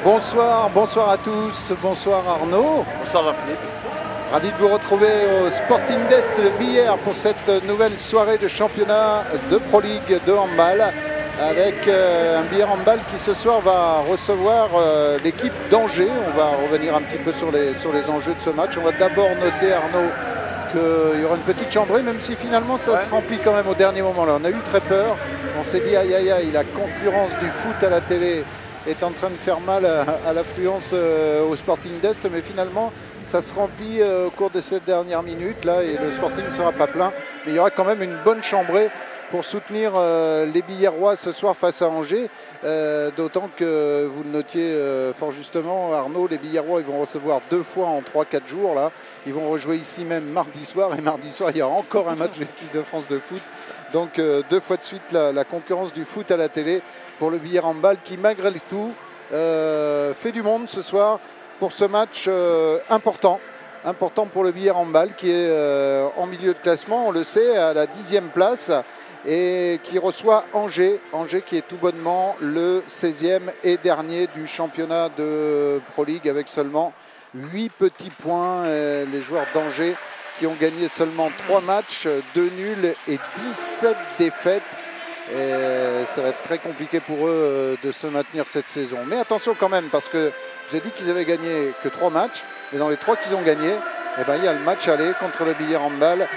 Bonsoir, bonsoir à tous, bonsoir Arnaud. Bonsoir Jean-Philippe. Ravi de vous retrouver au Sporting d'Est de Billère pour cette nouvelle soirée de championnat de Pro League de handball avec un Billère handball qui ce soir va recevoir l'équipe d'Angers. On va revenir un petit peu sur les enjeux de ce match. On va d'abord noter, Arnaud, qu'il y aura une petite chambrée, même si finalement ça se remplit quand même au dernier moment. Là, on a eu très peur. On s'est dit aïe aïe aïe, la concurrence du foot à la télé est en train de faire mal à l'affluence au Sporting d'Est, mais finalement ça se remplit au cours de cette dernière minute là et le Sporting ne sera pas plein, mais il y aura quand même une bonne chambrée pour soutenir les Billérois ce soir face à Angers, d'autant que vous le notiez fort justement Arnaud, les Billérois ils vont recevoir 2 fois en 3-4 jours là, ils vont rejouer ici même mardi soir, et mardi soir il y aura encore un match de l'équipe de France de foot, donc 2 fois de suite la concurrence du foot à la télé pour le Billère handball qui malgré tout fait du monde ce soir pour ce match important pour le Billère handball qui est en milieu de classement, on le sait, à la 10e place et qui reçoit Angers qui est tout bonnement le 16e et dernier du championnat de Pro League avec seulement 8 petits points. Les joueurs d'Angers qui ont gagné seulement 3 matchs, 2 nuls et 17 défaites. Et ça va être très compliqué pour eux de se maintenir cette saison. Mais attention quand même, parce que j'ai dit qu'ils avaient gagné que 3 matchs. Et dans les 3 qu'ils ont gagnés, eh ben, il y a le match aller contre le Billère handball.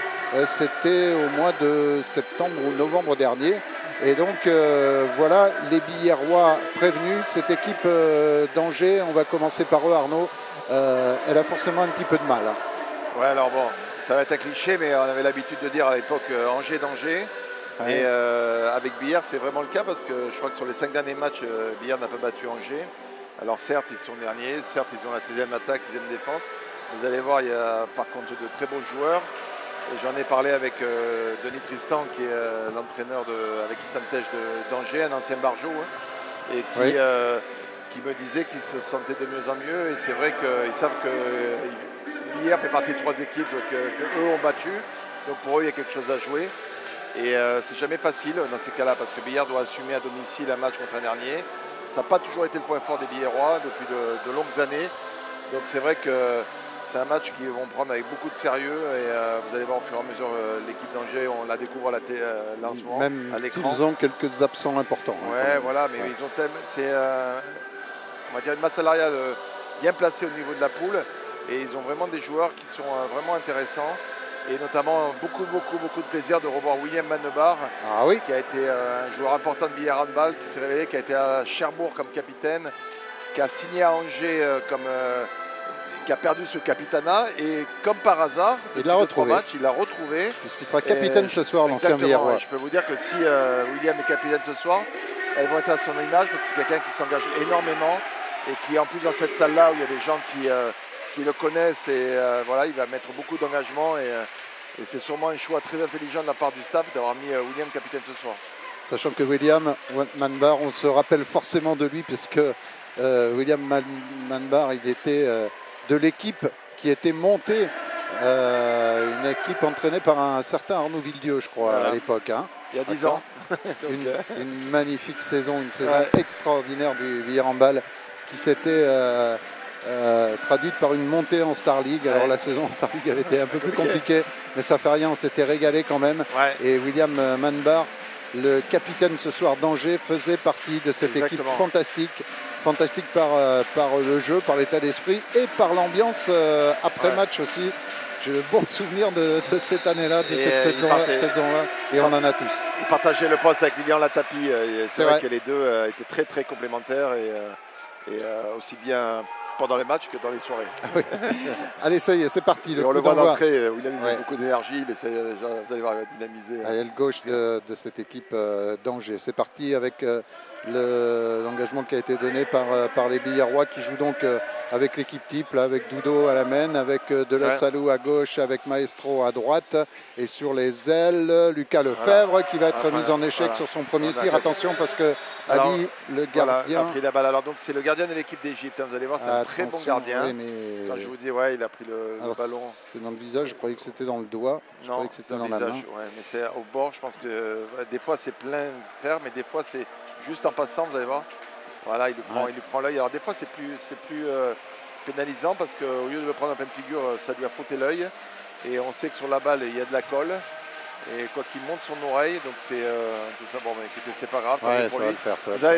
C'était au mois de septembre ou novembre dernier. Et donc voilà les Billérois prévenus. Cette équipe d'Angers, on va commencer par eux Arnaud, elle a forcément un petit peu de mal. Ouais, alors bon, ça va être un cliché, mais on avait l'habitude de dire à l'époque Angers d'Angers. Ouais. Et avec Billère, c'est vraiment le cas parce que je crois que sur les 5 derniers matchs, Billère n'a pas battu Angers. Alors certes, ils sont derniers, certes, ils ont la 6e attaque, 6e défense. Vous allez voir, il y a par contre de très beaux joueurs. J'en ai parlé avec Denis Tristan, qui est l'entraîneur avec Issam Tej d'Angers, un ancien Barjot, hein, et qui me disait qu'il se sentait de mieux en mieux. Et c'est vrai qu'ils savent que Billère fait partie de 3 équipes que eux ont battu. Donc pour eux, il y a quelque chose à jouer. Et c'est jamais facile dans ces cas-là parce que Billère doit assumer à domicile un match contre un dernier. Ça n'a pas toujours été le point fort des Billérois depuis de longues années. Donc c'est vrai que c'est un match qu'ils vont prendre avec beaucoup de sérieux et vous allez voir au fur et à mesure l'équipe d'Angers, on la découvre là en ce moment même à l'écran. S'ils ont quelques absents importants. Ouais, voilà, mais ils ont c'est on va dire une masse salariale bien placée au niveau de la poule et ils ont vraiment des joueurs qui sont vraiment intéressants. Et notamment beaucoup de plaisir de revoir William Mannebar, qui a été un joueur important de Billère handball, qui s'est révélé, qui a été à Cherbourg comme capitaine, qui a signé à Angers qui a perdu ce capitanat et comme par hasard, il l'a retrouvé. Il l'a retrouvé. Puisqu'il sera capitaine ce soir, l'ancien Billérois. Je peux vous dire que si William est capitaine ce soir, elles vont être à son image parce que c'est quelqu'un qui s'engage énormément et qui en plus dans cette salle-là où il y a des gens qui le connaissent et voilà, il va mettre beaucoup d'engagement et c'est sûrement un choix très intelligent de la part du staff d'avoir mis William capitaine ce soir. Sachant que William Mannebar, on se rappelle forcément de lui puisque William Mannebar, il était de l'équipe qui était montée, une équipe entraînée par un certain Arnaud Villedieu, je crois, à l'époque. Hein. Il y a 10 ans. une magnifique saison, une saison extraordinaire du Billère handball qui s'était traduite par une montée en Star League. Alors la saison en Star League avait été un peu plus compliquée, mais ça fait rien, on s'était régalé quand même. Et William Mannebar, le capitaine ce soir d'Angers, faisait partie de cette équipe fantastique par le jeu, par l'état d'esprit et par l'ambiance après-match aussi. J'ai le bon souvenir de cette année-là, de cette saison-là, et on en a tous. Il partageait le poste avec Lilian Latapi. C'est vrai que les deux étaient très très complémentaires et aussi bien pendant les matchs que dans les soirées. Allez, ça y est, c'est parti. On le voit d'entrée où il a mis beaucoup d'énergie, il essaie, vous allez voir, il va dynamiser. À l'aile gauche de cette équipe d'Angers. C'est parti avec l'engagement qui a été donné par les Billérois qui jouent donc avec l'équipe type, là, avec Dudo à la main, avec De La Salou à gauche, avec Maestro à droite. Et sur les ailes, Lucas Lefebvre qui va être mis en échec sur son premier tir. Attention parce que Ali, le gardien... a pris la balle. Alors donc c'est le gardien de l'équipe d'Égypte. Vous allez voir, c'est un très bon gardien. Oui, mais... Quand je vous dis, il a pris le ballon. C'est dans le visage, je croyais que c'était dans le doigt. Je croyais que c'était dans la main. Mais c'est au bord, je pense que des fois c'est plein fer, mais des fois c'est juste en passant, vous allez voir. Voilà, il lui prend l'œil. Alors des fois, c'est plus pénalisant parce qu'au lieu de le prendre en pleine figure, ça lui a frotté l'œil. Et on sait que sur la balle, il y a de la colle. Et quoi qu'il monte son oreille, donc c'est tout ça. Bon, écoutez, c'est pas grave. Ouais, pour lui.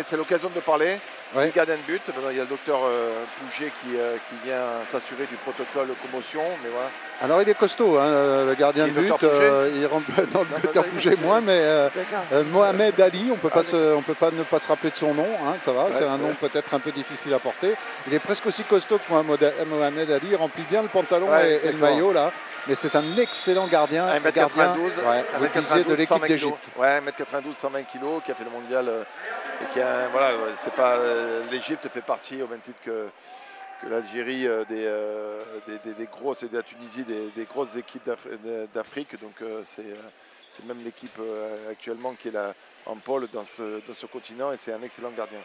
C'est l'occasion de parler. Ouais. Du gardien de but. Il y a le docteur Pouget qui vient s'assurer du protocole commotion. Mais voilà. Alors il est costaud, hein, le gardien de but. Il rentre dans le docteur Pouget moins, mais Mohamed Ali, on peut pas ne pas se rappeler de son nom. Hein, ça va, c'est un nom peut-être un peu difficile à porter. Il est presque aussi costaud que Mohamed Ali. Il remplit bien le pantalon et le maillot là. Mais c'est un excellent gardien. 1m92, de l'équipe d'Égypte. Ouais, 1m92, 120 kg, qui a fait le mondial. Et qui a, voilà, c'est pas l'Égypte fait partie au même titre que l'Algérie des grosses, et de la Tunisie des grosses équipes d'Afrique. Donc c'est même l'équipe actuellement qui est là en pôle dans ce continent, et c'est un excellent gardien.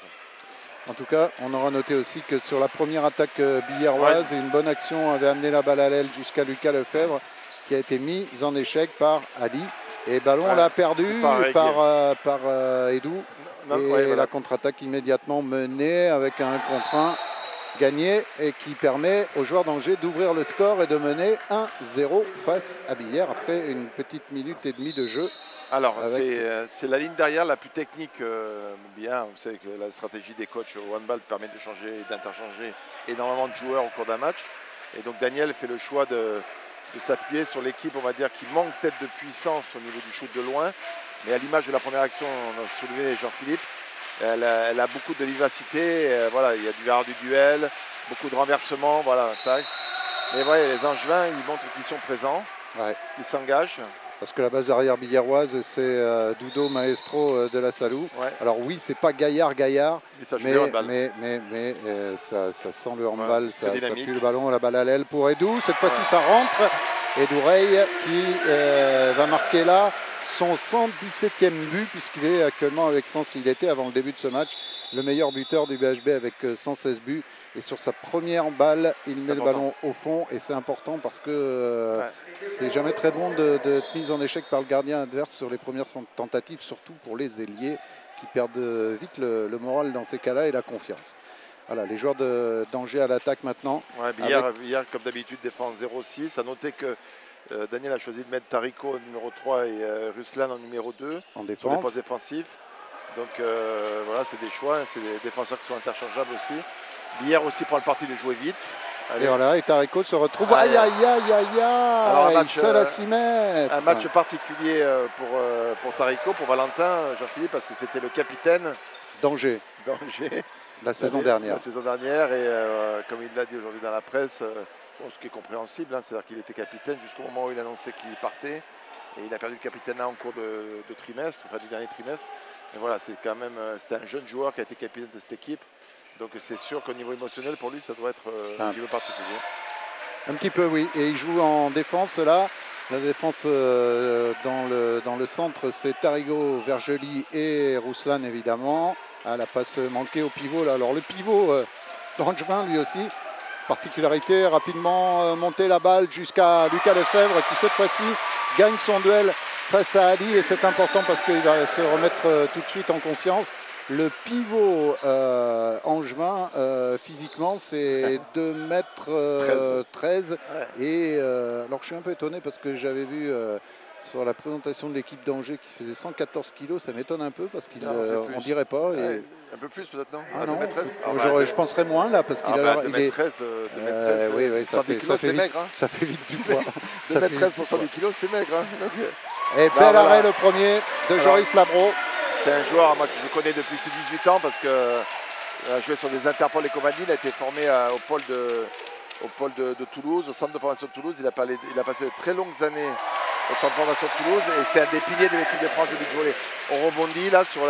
En tout cas, on aura noté aussi que sur la première attaque billardoise, une bonne action avait amené la balle à l'aile jusqu'à Lucas Lefebvre, qui a été mise en échec par Ali. Et ballon l'a perdu par Edou. La contre-attaque immédiatement menée avec un contre 1 gagné, et qui permet aux joueurs d'Angers d'ouvrir le score et de mener 1-0 face à Billère après une petite minute et demie de jeu. Alors, c'est la ligne derrière la plus technique. Bien, vous savez que la stratégie des coachs au handball permet de changer et d'interchanger énormément de joueurs au cours d'un match. Et donc Daniel fait le choix de s'appuyer sur l'équipe, on va dire, qui manque peut-être de puissance au niveau du shoot de loin. Mais à l'image de la première action, on a soulevé Jean-Philippe. Elle a beaucoup de vivacité. Voilà, il y a du art du duel, beaucoup de renversements. Voilà, tac. Mais voyez, les Angevins, ils montrent qu'ils sont présents, qu'ils s'engagent. Parce que la base arrière billardoise, c'est Dudo Maestro de la Salou. Ouais. Alors oui, c'est pas Gaillard, mais ça sent le handball, ça pue le ballon, la balle à l'aile pour Edou. Cette fois-ci, ça rentre. Edou Rey qui va marquer là son 117e but, puisqu'il est actuellement avec 100, il était avant le début de ce match le meilleur buteur du BHB avec 116 buts. Et sur sa première balle, il met le ballon au fond, et c'est important parce que c'est jamais très bon d'être mis en échec par le gardien adverse sur les premières tentatives, surtout pour les ailiers qui perdent vite le moral dans ces cas-là et la confiance. Voilà, les joueurs d'Angers à l'attaque maintenant. Ouais, Billard, comme d'habitude, défend 0-6. À noter que Daniel a choisi de mettre Tarico au numéro 3 et Ruslan en numéro 2 en défense. Sur les postes défensifs. Donc voilà, c'est des choix, c'est des défenseurs qui sont interchangeables aussi. Billard aussi prend le parti de jouer vite. Allez. Et voilà, et Tarico se retrouve. Aïe. Alors, seul à 6 mètres. Un match particulier pour Tarico, pour Valentin, Jean-Philippe, parce que c'était le capitaine d'Angers. La saison dernière. Et comme il l'a dit aujourd'hui dans la presse, ce qui est compréhensible, hein, c'est-à-dire qu'il était capitaine jusqu'au moment où il annonçait qu'il partait. Et il a perdu le capitana en cours de trimestre, enfin du dernier trimestre. Mais voilà, c'était un jeune joueur qui a été capitaine de cette équipe. Donc c'est sûr qu'au niveau émotionnel, pour lui, ça doit être un petit peu particulier. Un petit peu, oui. Et il joue en défense là. La défense dans le centre, c'est Tarigo, Vergely et Ruslan évidemment. La passe manquée au pivot là. Alors le pivot d'Angevin lui aussi. Particularité, rapidement monter la balle jusqu'à Lucas Lefebvre qui cette fois-ci gagne son duel face à Ali, et c'est important parce qu'il va se remettre tout de suite en confiance. Le pivot angevin, physiquement, c'est 2m13. Et alors je suis un peu étonné parce que j'avais vu sur la présentation de l'équipe d'Angers qui faisait 114 kg, ça m'étonne un peu parce qu'on dirait pas. Et... un peu plus peut-être, non, non. 2m13 je penserais moins là parce qu'il a 2m13, oui, ça fait vite, maigre, hein. Ça fait vite du poids. 2m13 pour 110 kg, c'est maigre. Hein. Donc... Et bel arrêt le premier de Joris Labro. C'est un joueur que je connais depuis ses 18 ans parce qu'il a joué sur des Interpol et compagnie. Il a été formé au pôle de Toulouse, au centre de formation de Toulouse. Il a passé de très longues années au centre de formation de Toulouse et c'est un des piliers de l'équipe de France de beach volley. On rebondit là sur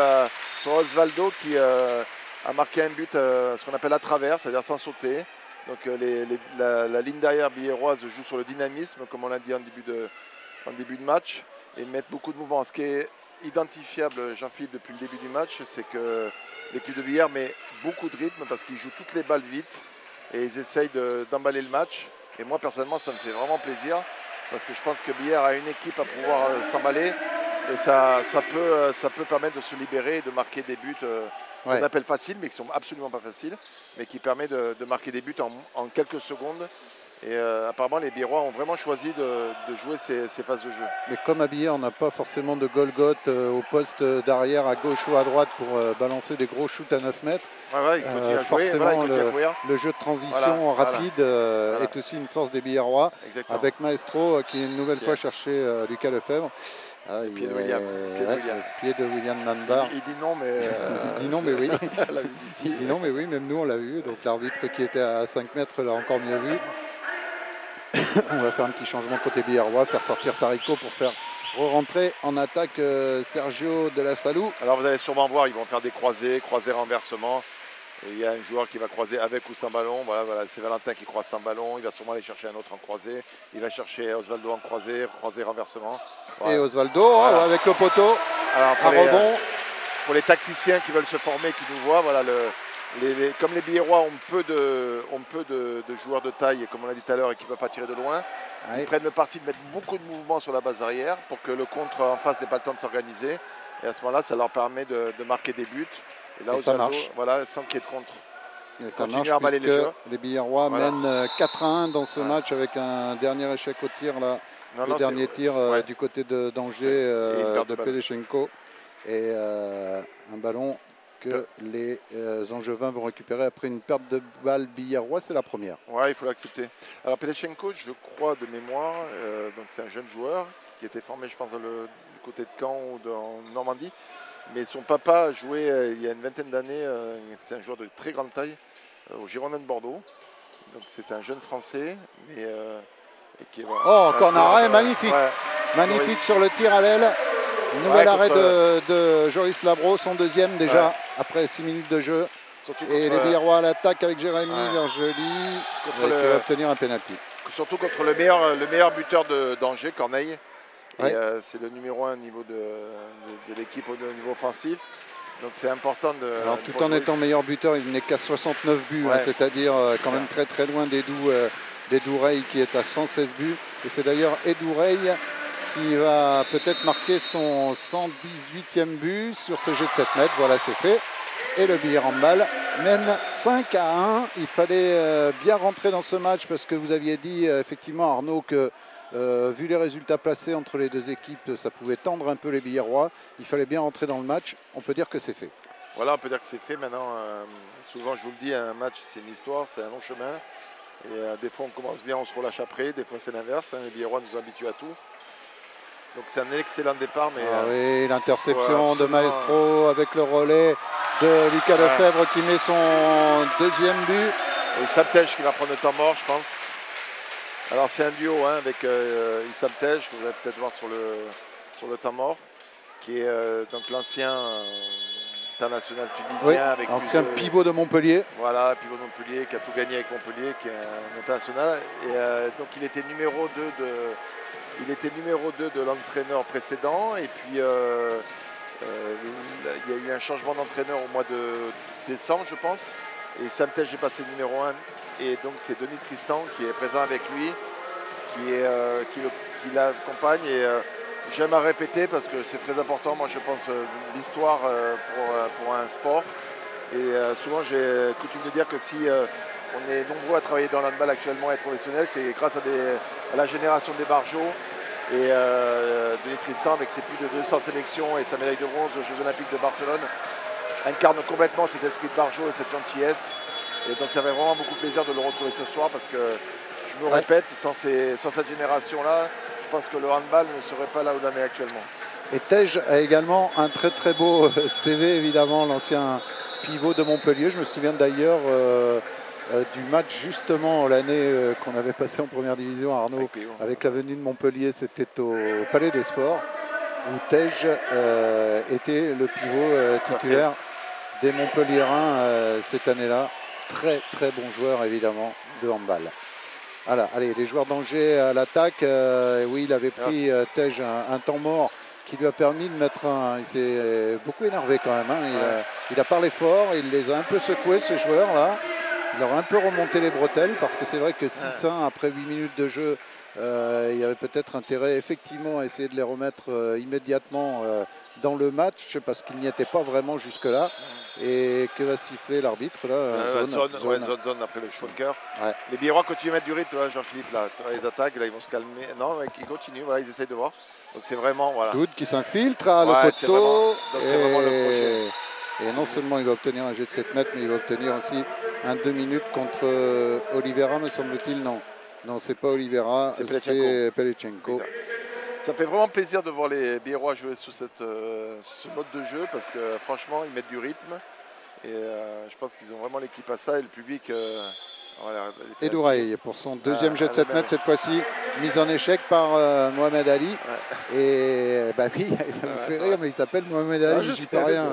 Osvaldo qui a marqué un but, ce qu'on appelle à travers, c'est-à-dire sans sauter. Donc la ligne derrière billéroise joue sur le dynamisme, comme on l'a dit en début de match, et mettre beaucoup de mouvements. Ce qui est identifiable, Jean-Philippe, depuis le début du match, c'est que l'équipe de Billard met beaucoup de rythme parce qu'ils jouent toutes les balles vite et ils essayent d'emballer le match. Et moi, personnellement, ça me fait vraiment plaisir parce que je pense que Billard a une équipe à pouvoir s'emballer Et ça peut permettre de se libérer et de marquer des buts qu'on appelle faciles, mais qui ne sont absolument pas faciles, mais qui permet de marquer des buts en quelques secondes. Et apparemment, les Biérois ont vraiment choisi de jouer ces phases de jeu. Mais comme à Billère, on n'a pas forcément de Golgoth au poste d'arrière à gauche ou à droite pour balancer des gros shoots à 9 mètres. Ouais, il continue à jouer, forcément, voilà, le jeu de transition rapide est aussi une force des Billérois. Avec Maestro qui une nouvelle fois cherché Lucas Lefebvre. Le pied de William. Pied de William Manbar. Il dit non, mais... il dit non, mais oui. Il dit non, mais oui, même nous on l'a vu. Donc l'arbitre qui était à 5 mètres l'a encore mieux vu. On va faire un petit changement côté Billérois, faire sortir Tarico pour faire re-rentrer en attaque Sergio de la Salou. Alors vous allez sûrement voir, ils vont faire des croisés renversement. Et il y a un joueur qui va croiser avec ou sans ballon. Voilà, c'est Valentin qui croise sans ballon. Il va sûrement aller chercher un autre en croisé. Il va chercher Osvaldo en croisé renversement. Voilà. Et Osvaldo avec le poteau. Alors, à rebond. Pour les tacticiens qui veulent se former, qui nous voient, voilà, comme les Billérois ont peu de joueurs de taille, et comme on l'a dit tout à l'heure, et qui ne peuvent pas tirer de loin, ils prennent le parti de mettre beaucoup de mouvements sur la base arrière pour que le contre en face n'ait pas le temps de s'organiser. Et à ce moment-là, ça leur permet de marquer des buts. Et là, ça marche. Voilà, sans qu'il y ait de contre. Et ça marche puisque les Billérois mènent 4-1 dans ce match avec un dernier échec au tir là. Le dernier tir du côté d'Angers de Pelechenko. Et un ballon que les Angevins vont récupérer après une perte de balle Billérois, c'est la première. Ouais, il faut l'accepter. Alors Pelechenko, je crois de mémoire, donc c'est un jeune joueur qui était formé, je pense, du côté de Caen ou en Normandie. Mais son papa a joué il y a une vingtaine d'années, c'est un joueur de très grande taille, au Girondins de Bordeaux. Donc c'est un jeune Français, mais qui est... Voilà, encore un arrêt magnifique. Magnifique sur le tir à l'aile. Nouvel arrêt de Joris Labro, son deuxième déjà, après 6 minutes de jeu. Et les Billérois à l'attaque avec Jérémy Vergely qui va obtenir un pénalty. Surtout contre le meilleur buteur d'Angers, Corneille. C'est le numéro 1 au niveau de l'équipe au niveau offensif. Donc c'est important de... Alors tout en étant meilleur buteur, il n'est qu'à 69 buts, c'est-à-dire quand même très très loin d'Edoureille qui est à 116 buts. Et c'est d'ailleurs Edoureille qui va peut-être marquer son 118e but sur ce jeu de 7 mètres. Voilà, c'est fait. Et le Billère Handball mène 5-1. Il fallait bien rentrer dans ce match parce que vous aviez dit effectivement, Arnaud, que vu les résultats placés entre les deux équipes, ça pouvait tendre un peu les Billérois. Il fallait bien rentrer dans le match. On peut dire que c'est fait. Voilà, on peut dire que c'est fait. Maintenant, souvent, je vous le dis, un match, c'est une histoire, c'est un long chemin. Et des fois, on commence bien, on se relâche après. Des fois, c'est l'inverse. Les Billérois nous habituent à tout. Donc, c'est un excellent départ. Mais, oui, l'interception de Maestro avec le relais de Lucas Lefebvre qui met son deuxième but. Et Saptej qui va prendre le temps mort, je pense. Alors, c'est un duo avec Issam Tej, que vous allez peut-être voir sur le temps mort, qui est donc l'ancien international tunisien. Avec ancien pivot de Montpellier. Voilà, pivot de Montpellier, qui a tout gagné avec Montpellier, qui est un international. Et donc, il était numéro 2 de l'entraîneur précédent. Et puis, il y a eu un changement d'entraîneur au mois de décembre, je pense. Et Sam Tej est passé numéro 1. Et donc, c'est Denis Tristan qui est présent avec lui, qui l'accompagne. Et j'aime à répéter parce que c'est très important. Moi, je pense l'histoire pour un sport. Et souvent, j'ai coutume de dire que si on est nombreux à travailler dans l'handball actuellement et être professionnel, c'est grâce à la génération des Barjots et Denis Tristan avec ses plus de 200 sélections et sa médaille de bronze aux Jeux Olympiques de Barcelone incarne complètement cet esprit de Barjot et cette gentillesse. Et donc ça fait vraiment beaucoup plaisir de le retrouver ce soir parce que je me répète, sans cette génération-là, je pense que le handball ne serait pas là où il en est actuellement. Et Tej a également un très très beau CV, évidemment, l'ancien pivot de Montpellier. Je me souviens d'ailleurs du match justement l'année qu'on avait passé en première division, Arnaud, avec la venue de Montpellier, c'était au Palais des Sports, où Tej était le pivot titulaire des Montpelliérains cette année-là. Très très bon joueur évidemment de handball. Voilà, allez, les joueurs d'Angers à l'attaque. Oui, il avait pris Tej un temps mort qui lui a permis de mettre un... Il s'est beaucoup énervé quand même. Il a parlé fort, il les a un peu secoués ces joueurs-là. Il leur a un peu remonté les bretelles parce que c'est vrai que 6-1 après 8 minutes de jeu, il y avait peut-être intérêt effectivement à essayer de les remettre immédiatement dans le match parce qu'il n'y était pas vraiment jusque-là. Et que va siffler l'arbitre là zone après le Schwenker. Les Biérois continuent à mettre du rythme, Jean-Philippe, là. Les attaques, là, ils vont se calmer. Non, ils continuent, voilà, ils essayent de voir. Donc c'est vraiment, voilà. Doud qui s'infiltre à le poteau. C'est vraiment le projet. Et non seulement il va obtenir un jet de 7 mètres, mais il va obtenir aussi un 2 minutes contre Oliveira, me semble-t-il. Non, c'est pas Oliveira, c'est Pelechenko. Ça fait vraiment plaisir de voir les Biérois jouer sous ce mode de jeu parce que franchement, ils mettent du rythme. Et je pense qu'ils ont vraiment l'équipe à ça et le public. Et Douraï pour son deuxième jet de 7 mètres cette fois-ci, mise en échec par Mohamed Ali. Et bah oui, ça me fait rire, mais il s'appelle Mohamed Ali, je suis pas rien.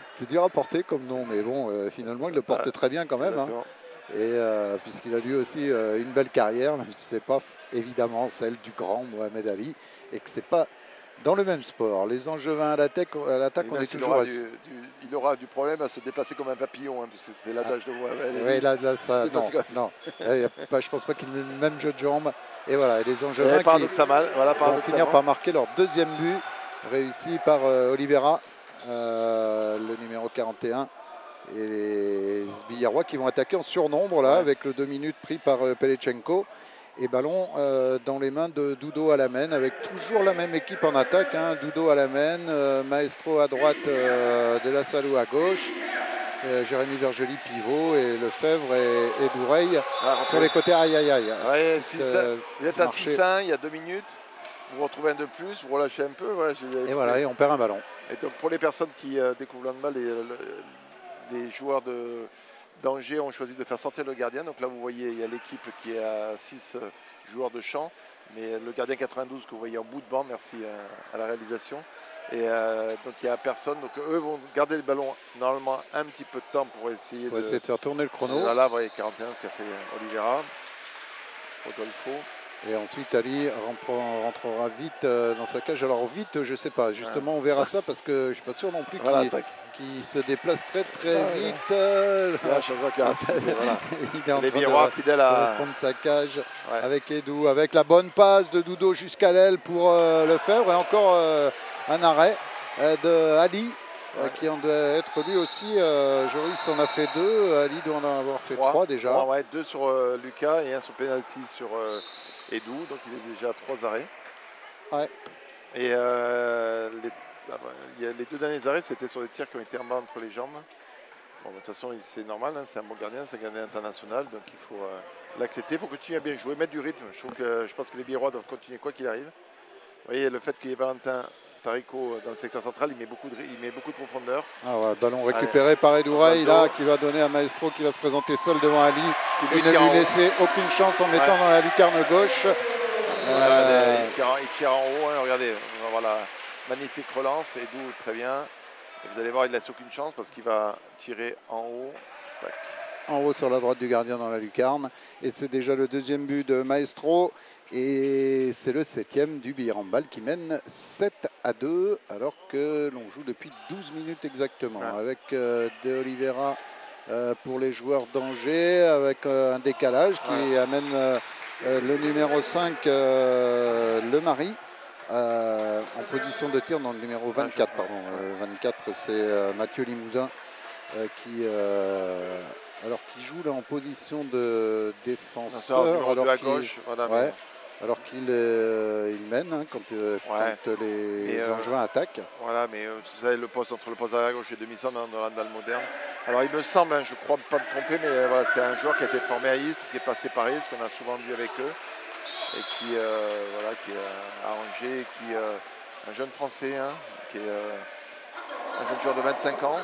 C'est dur à porter comme nom, mais bon, finalement il le porte très bien quand même. Et puisqu'il a lui aussi une belle carrière, même si ce n'est pas évidemment celle du grand Mohamed Ali, et que c'est pas dans le même sport. Les Angevins à l'attaque, on est toujours... Il aura du problème à se déplacer comme un papillon, puisque c'était l'adage de Mohamed Ali. Oui, là ça, non. Je pense pas qu'il ait le même jeu de jambes. Et voilà, les Angevins vont finir par marquer leur deuxième but, réussi par Oliveira, le numéro 41. Et les Biérois qui vont attaquer en surnombre là, avec le 2 minutes pris par Pelechenko. Et ballon dans les mains de Dudo Alamène avec toujours la même équipe en attaque. Dudo Alamène, Maestro à droite, De La Salou à gauche, Jérémy Vergely pivot et Lefebvre et Doureil sur les côtés. Aïe. Ouais, vous êtes à 6-1, il y a 2 minutes. Vous retrouvez un de plus, vous relâchez un peu. Et voilà, et on perd un ballon. Et donc pour les personnes qui découvrent le handball, les joueurs d'Angers ont choisi de faire sortir le gardien. Donc là, vous voyez, il y a l'équipe qui est à 6 joueurs de champ. Mais le gardien 92 que vous voyez en bout de banc, merci à la réalisation. Et donc il n'y a personne. Donc eux vont garder le ballon normalement un petit peu de temps pour essayer de faire tourner le chrono. Là, vous voyez 41, ce qu'a fait Oliveira, Rodolfo. Et ensuite, Ali rentrera vite dans sa cage. Alors vite, je ne sais pas. Justement, on verra ça parce que je ne suis pas sûr non plus qu'il se déplace très vite. Là, je vois qu'il il est en les train Biérois de fidèles à prendre sa cage avec Edou, avec la bonne passe de Dudo jusqu'à l'aile pour Lefebvre. Et encore un arrêt de Ali. Qui en doit être lui aussi. Joris en a fait 2. Ali doit en avoir fait 3 déjà. 2 sur Lucas et 1 sur penalty sur Edou. Donc il est déjà à 3 arrêts. Et les 2 derniers arrêts, c'était sur des tirs qui ont été en bas entre les jambes. Bon, de toute façon, c'est normal. C'est un bon gardien, c'est un gardien international. Donc il faut l'accepter. Il faut continuer à bien jouer, mettre du rythme. Je pense que les Biérois doivent continuer quoi qu'il arrive. Vous voyez, le fait qu'il y ait Valentin Tarico dans le secteur central, il met beaucoup de profondeur. Ballon récupéré par Edouray là, qui va donner à Maestro qui va se présenter seul devant Ali. Il ne lui laissait aucune chance en mettant dans la lucarne gauche. Il tire en haut, regardez, voilà, magnifique relance, Edou très bien. Et vous allez voir, il ne laisse aucune chance parce qu'il va tirer en haut. Tac. En haut sur la droite du gardien dans la lucarne. Et c'est déjà le deuxième but de Maestro. Et c'est le 7e du Billard Handball qui mène 7-2 alors que l'on joue depuis 12 minutes exactement. Avec De Oliveira pour les joueurs d'Angers, avec un décalage qui amène le numéro 5, Le Mari, en position de tir dans le numéro 24. 24, c'est Mathieu Limousin qui joue là en position de défenseur. Alors qu'il mène quand les Angevins attaquent. Voilà, mais vous savez, le poste entre le poste à la gauche et demi-centre dans le handball moderne. Alors il me semble, je ne crois pas me tromper, mais voilà, c'est un joueur qui a été formé à Istres, qui est passé par Istres, qu'on a souvent vu avec eux, et qui est à Angers, qui est un jeune Français, qui est un jeune joueur de 25 ans.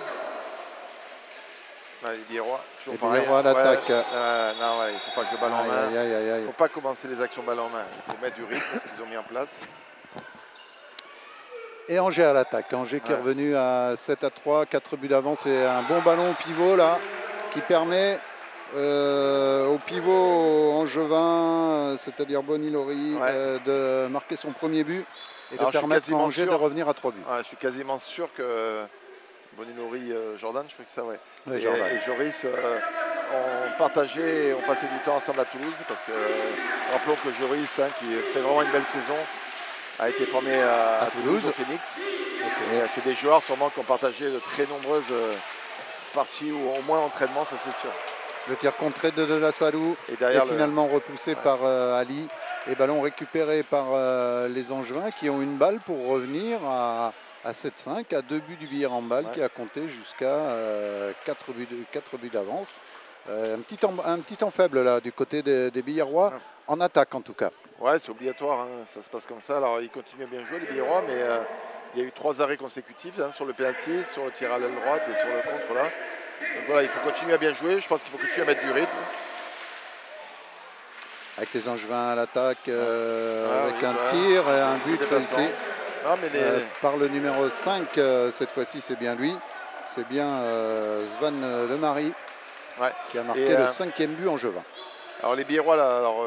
Les Biérois, toujours pareil. À l'attaque. Il ne faut pas jouer balle en main. Il ne faut pas commencer les actions balle en main. Il faut mettre du rythme, ce qu'ils ont mis en place. Et Angers à l'attaque. Angers qui est revenu à 7-3, 4 buts d'avance et un bon ballon au pivot là, qui permet au pivot angevin, c'est-à-dire Bonilori, de marquer son premier but et de permettre à Angers de revenir à 3 buts. Je suis quasiment sûr que Bonilori, Jordan, je crois que ça, Jordan. et Joris on partageait, on passait du temps ensemble à Toulouse, parce que rappelons que Joris, hein, qui fait vraiment une belle saison, a été formé à Toulouse, au Phoenix. Et c'est des joueurs sûrement qui ont partagé de très nombreuses parties, ou au moins entraînement, ça c'est sûr. Le tir contré de la Salou est finalement repoussé par Ali. Et ballon récupéré par les Angevins qui ont une balle pour revenir à 7-5, à 2 buts du Billard Handball qui a compté jusqu'à 4 buts d'avance. Un petit temps faible là du côté des Billarrois, en attaque en tout cas. Ouais, c'est obligatoire, hein, ça se passe comme ça. Alors ils continuent à bien jouer les Billarrois, mais il y a eu 3 arrêts consécutifs, hein, sur le penalty, sur le tir à l'aile droite et sur le contre là. Donc voilà, il faut continuer à bien jouer, je pense qu'il faut continuer à mettre du rythme. Avec les Angevins à l'attaque, avec un tir et un but réussi par le numéro 5, cette fois-ci c'est bien lui, c'est bien Svan Lemary qui a marqué le 5e but angevin. Alors les Billarrois,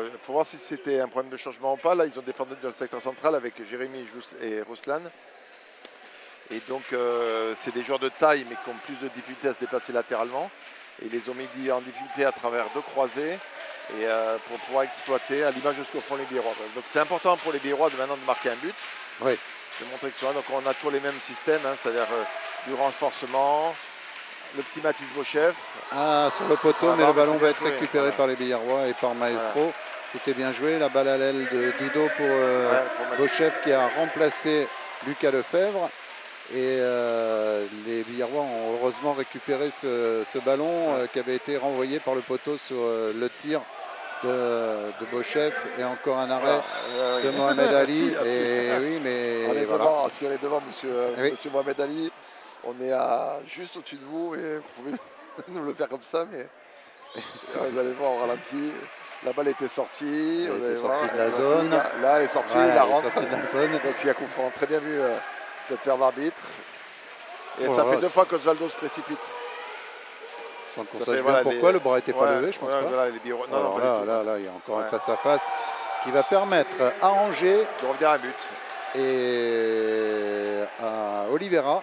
il faut voir si c'était un problème de changement ou pas. Là, ils ont défendu dans le secteur central avec Jérémy et Ruslan. Et donc, c'est des joueurs de taille, mais qui ont plus de difficultés à se déplacer latéralement. Et ils les ont mis en difficulté à travers 2 croisés et pour pouvoir exploiter à l'image de ce que font les Billarrois. Donc, c'est important pour les Billarrois maintenant de marquer un but. Oui. De montrer que donc on a toujours les mêmes systèmes, hein, c'est-à-dire du renforcement, le petit Mathis Beauchef. Sur le poteau, mais le ballon va être récupéré par les Billarrois et par Maestro. C'était bien joué, la balle à l'aile de Dudo pour Beauchef qui a remplacé Lucas Lefebvre. Et les Billarrois ont heureusement récupéré ce ballon qui avait été renvoyé par le poteau sur le tir de Beauchef et encore un arrêt de Mohamed Ali. Oui, mais on est devant, si on est devant, monsieur Mohamed Ali, on est juste au-dessus de vous et vous pouvez nous le faire comme ça, mais vous allez voir au ralenti. La balle était sortie. Elle était sortie de la zone. Là, elle est sortie, la rentre. Donc il y a coup franc. Très bien vu cette paire d'arbitres. Et ça fait 2 fois qu'Osvaldo se précipite. Sans qu'on sache bien pourquoi le bras n'était pas levé, je pense pas. Là, il y a encore un face-à-face qui va permettre à Angers de revenir à un but. Et à Oliveira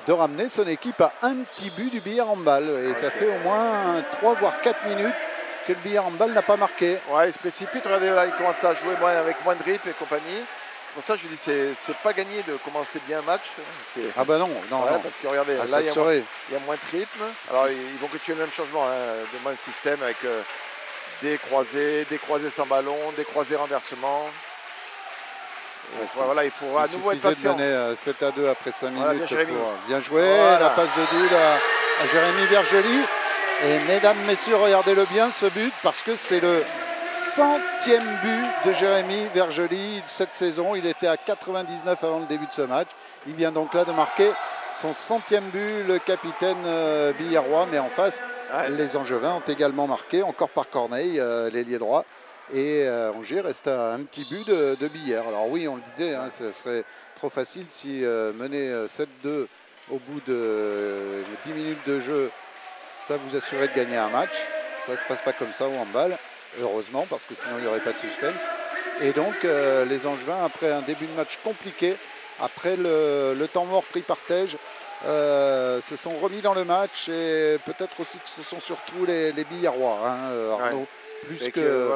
de ramener son équipe à un petit but du Billard Handball. Et ça fait au moins 3 voire 4 minutes que le Billard Handball n'a pas marqué. Ouais, il se précipite, regardez là, il commence à jouer avec moins de rythme et compagnie. Pour ça, je dis, c'est pas gagné de commencer bien un match. Ah bah non. Parce que regardez, là, il y a moins de rythme. Alors, ils vont continuer le même changement, hein, de moins de système avec des croisés sans ballon, des croisés renversement. Voilà, il faut à nouveau être patient. De donner 7-2 après 5 minutes. Bien joué, la passe de Dude à Jérémy Vergely. Et mesdames, messieurs, regardez-le bien ce but parce que c'est le 100e but de Jérémy Vergely cette saison. Il était à 99 avant le début de ce match. Il vient donc là de marquer son 100e but, le capitaine Billarrois. Mais en face, les Angevins ont également marqué, encore par Corneille, l'ailier droit. Et Angers reste à un petit but de Billard. Alors oui, on le disait, hein, ce serait trop facile si mener 7-2 au bout de 10 minutes de jeu, ça vous assurait de gagner un match. Ça ne se passe pas comme ça au handball, heureusement, parce que sinon il n'y aurait pas de suspense. Et donc les Angevins, après un début de match compliqué, après le temps mort pris par Tej, se sont remis dans le match et peut-être aussi que ce sont surtout les Billarrois, hein, Arnaud. Plus que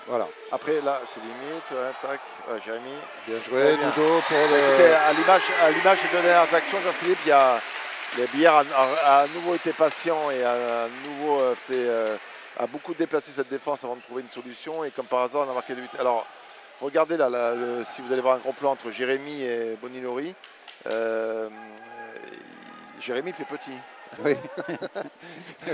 voilà. Après là c'est limite, tac, Jérémy. Bien joué, Dudo pour le. Écoutez, à l'image des dernières actions, Jean-Philippe, les Billard a à nouveau été patient et a nouveau a beaucoup déplacé cette défense avant de trouver une solution. Et comme par hasard, on a marqué 2 buts. Alors regardez là, si vous allez voir un gros plan entre Jérémy et Bonilori, Jérémy fait petit. Oui.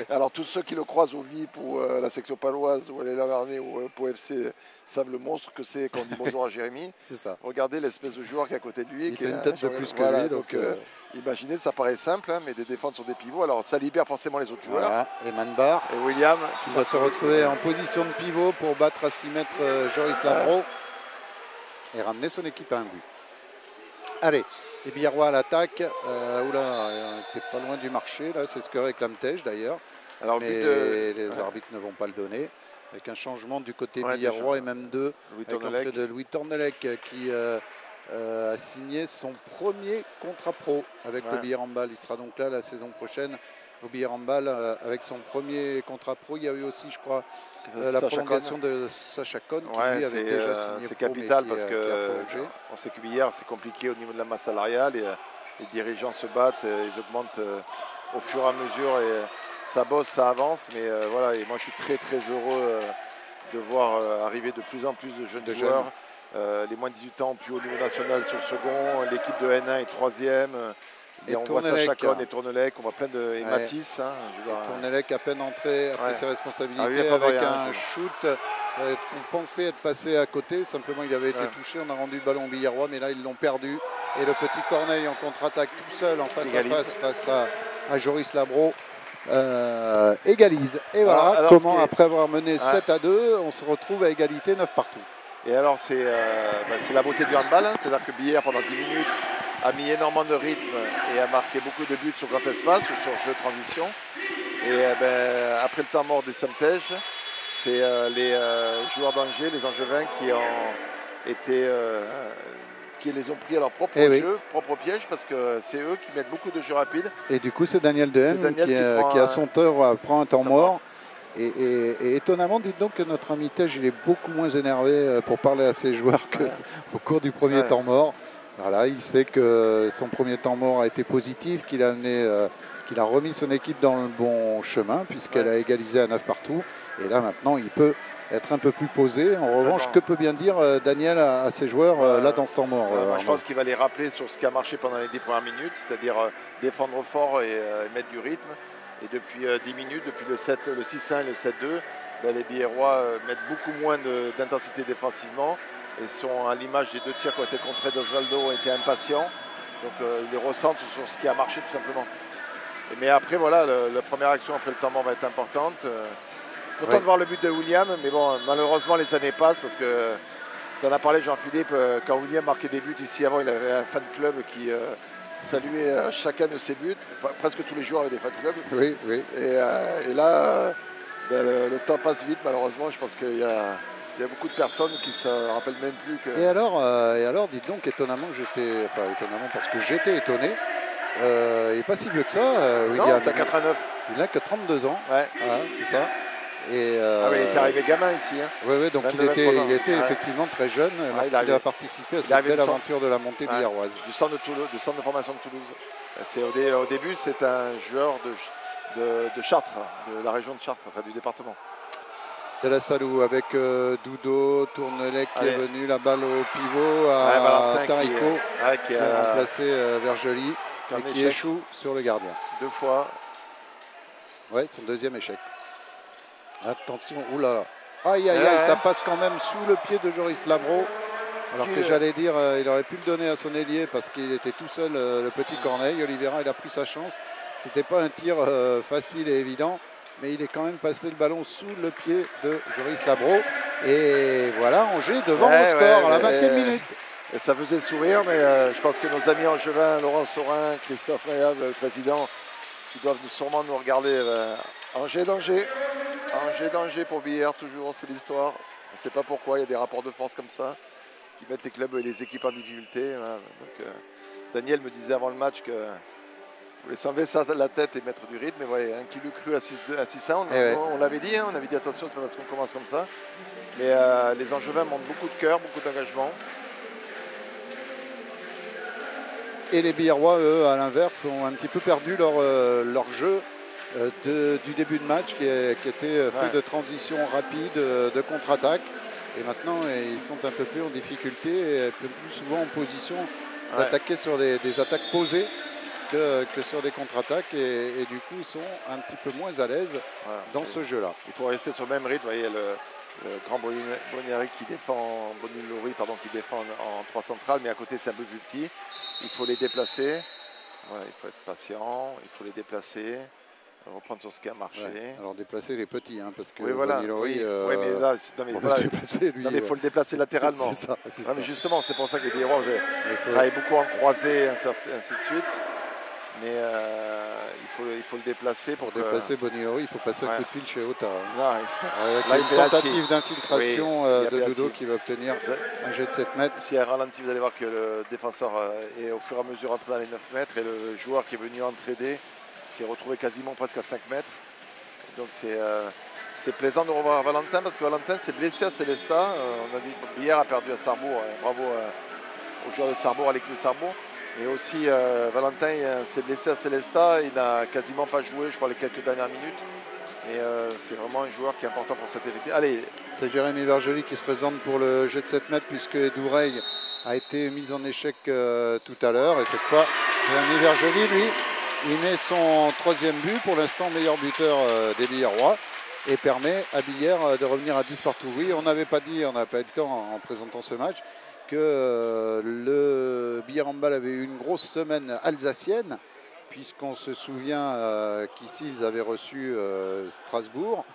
Alors tous ceux qui le croisent au VIP ou la section paloise ou à l'Élan-Vernay ou Pau FC savent le monstre que c'est quand on dit bonjour à Jérémy. C'est ça. Regardez l'espèce de joueur qui est à côté de lui. Il fait une tête de plus que lui. Donc imaginez, ça paraît simple, hein, mais des défenses sur des pivots. Alors ça libère forcément les autres joueurs. Voilà. Et Manbar. Et William. Qui va se retrouver en position de pivot pour battre à 6 mètres Joris Labro. Et ramener son équipe à un but. Allez. Les Billarrois à l'attaque, oula, on n'était pas loin du marché, là, c'est ce que réclame Tej d'ailleurs. Mais les arbitres ne vont pas le donner. Avec un changement du côté Billarrois et même 2, avec l'entrée de Louis Tornelec qui a signé son premier contrat pro avec le Billard Handball. Il sera donc là la saison prochaine au billard handball avec son premier contrat pro. Il y a eu aussi, je crois, la Sacha prolongation Cohn. de Sacha Cohn qui Ouais, lui avait déjà signé c'est pro, capital mais parce qui a que prolongé. on sait que billard c'est compliqué au niveau de la masse salariale et les dirigeants se battent, ils augmentent au fur et à mesure et ça bosse, ça avance. Mais voilà, et moi je suis très très heureux de voir arriver de plus en plus de jeunes joueurs. Les moins de 18 ans plus haut niveau national sur le second, l'équipe de N1 est troisième. Et on voit Sacha Cohn et Tournelec, on voit plein de. Et Matisse. Hein, Tournelec à peine entré après ses responsabilités ah, avec rien, un shoot qu'on pensait être passé à côté. Simplement, il avait été touché. On a rendu le ballon billarrois, mais là, ils l'ont perdu. Et le petit Corneille en contre-attaque tout seul en face à face à Joris Labro. Égalise. Et voilà alors, comment, après avoir mené 7-2, on se retrouve à égalité 9 partout. Et alors, c'est la beauté du handball. Hein. C'est-à-dire que Billard, pendant 10 minutes, a mis énormément de rythme et a marqué beaucoup de buts sur grand espace ou sur jeu de transition. Et après le temps mort des Samtèges, c'est les joueurs d'Angers, les Angevins, qui les ont pris à leur propre jeu, propre piège, parce que c'est eux qui mettent beaucoup de jeux rapides. Et du coup, c'est Daniel Dehaene qui à son tour prend un temps mort. Et étonnamment, dites donc que notre ami Tej, il est beaucoup moins énervé pour parler à ses joueurs qu'au cours du premier temps mort. Voilà, il sait que son premier temps mort a été positif, qu'il a remis son équipe dans le bon chemin, puisqu'elle a égalisé à 9 partout. Et là, maintenant, il peut être un peu plus posé. En revanche, que peut bien dire Daniel à ses joueurs là dans ce temps mort moi, je pense qu'il va les rappeler sur ce qui a marché pendant les 10 premières minutes, c'est-à-dire défendre fort et mettre du rythme. Et depuis 10 minutes, depuis le 6-1 et le 7-2, les Billarrois mettent beaucoup moins d'intensité défensivement et sont à l'image des 2 tirs qui ont été contrés d'Osvaldo, ont été impatients. Donc ils les ressentent sur ce qui a marché tout simplement. Mais après, voilà, la première action après le temps mort va être importante. Content de voir le but de William, mais bon, malheureusement les années passent parce que tu en as parlé Jean-Philippe, quand William marquait des buts ici avant, il avait un fan club qui saluait chacun de ses buts. Presque tous les joueurs avaient des fan clubs. Oui, oui. Et là, le temps passe vite malheureusement. Je pense qu'il y a beaucoup de personnes qui ne se rappellent même plus que... Et alors, dites donc, étonnamment, parce que j'étais étonné. Il n'est pas si vieux que ça, William. Non, c'est à 89. Il n'a que 32 ans. Ouais. Voilà, c'est ça. Et mais il était arrivé gamin ici. Hein. Oui, donc il était effectivement très jeune lorsqu'il a participé à cette belle aventure de la montée billarroise. Du centre de formation de Toulouse. Au début, c'est un joueur de Chartres, de la région de Chartres, enfin du département. De la Salou avec Dudo, Tournelec qui est venu, la balle au pivot à Tarico qui a remplacé Vergely et qui échoue sur le gardien. 2 fois. Oui, son deuxième échec. Attention, oulala. Aïe, aïe, aïe, ça passe quand même sous le pied de Joris Labro. Alors que j'allais dire, il aurait pu le donner à son ailier parce qu'il était tout seul, le petit Corneille. Olivera, il a pris sa chance. C'était pas un tir facile et évident, mais il est quand même passé le ballon sous le pied de Joris Labro. Et voilà, Angers devant au score à la 20e minute. Et ça faisait sourire, mais je pense que nos amis angevins, Laurent Saurin, Christophe Rayable, le président, qui doivent sûrement nous regarder. Angers danger. Angers danger pour Billard, toujours, c'est l'histoire. On ne sait pas pourquoi, il y a des rapports de force comme ça qui mettent les clubs et les équipes en difficulté. Voilà. Donc, Daniel me disait avant le match que voulait s'enlever ça de la tête et mettre du rythme. Mais ouais, qui l'eût cru à 6-2, à 6-1, on l'avait dit, on avait dit attention, c'est pas parce qu'on commence comme ça. Mais les Angevins montrent beaucoup de cœur, beaucoup d'engagement. Et les Billarrois, eux, à l'inverse, ont un petit peu perdu leur jeu du début de match qui était fait de transition rapide, de contre-attaque. Et maintenant, ils sont un peu plus en difficulté et un peu plus souvent en position d'attaquer sur des attaques posées que sur des contre-attaques. Et du coup, ils sont un petit peu moins à l'aise dans ce jeu-là. Il faut rester sur le même rythme. Vous voyez, le grand Bonnieri qui défend, Bonilori, pardon, qui défend en 3 centrales, mais à côté, c'est un peu plus petit. Il faut les déplacer. Ouais, il faut être patient. Il faut les déplacer. Reprendre sur ce qui a marché. Alors déplacer les petits, hein, parce que oui, voilà. Bonilori, mais là, il faut le déplacer latéralement. C'est ça. Mais justement, c'est pour ça que les Billarrois travaillent beaucoup en croisé, ainsi de suite. Mais il faut le déplacer. Pour déplacer Bonilori, il faut passer un coup de fil chez Ota. Avec une tentative d'infiltration de Dudo qui va obtenir un jet de 7 mètres. Si elle ralentit, vous allez voir que le défenseur est au fur et à mesure entré dans les 9 mètres et le joueur qui est venu entraider s'est retrouvé quasiment presque à 5 mètres. Donc c'est plaisant de revoir Valentin parce que Valentin s'est blessé à Célestat. On a dit que Billère a perdu à Sarrebourg. Bravo aux joueurs de Sarrebourg, à l'équipe de Sarrebourg. Mais aussi Valentin s'est blessé à Célestat. Il n'a quasiment pas joué, je crois, les quelques dernières minutes. Et c'est vraiment un joueur qui est important pour cette effectif. Allez. C'est Jérémy Vergely qui se présente pour le jet de 7 mètres puisque Doureg a été mis en échec tout à l'heure. Et cette fois, Jérémy Vergely, lui, il met son 3e but. Pour l'instant, meilleur buteur des Billérois. Et permet à Billère de revenir à 10 partout. Oui, on n'avait pas dit, on n'a pas eu le temps en présentant ce match, que le Billère Handball avait eu une grosse semaine alsacienne, puisqu'on se souvient qu'ici ils avaient reçu Strasbourg,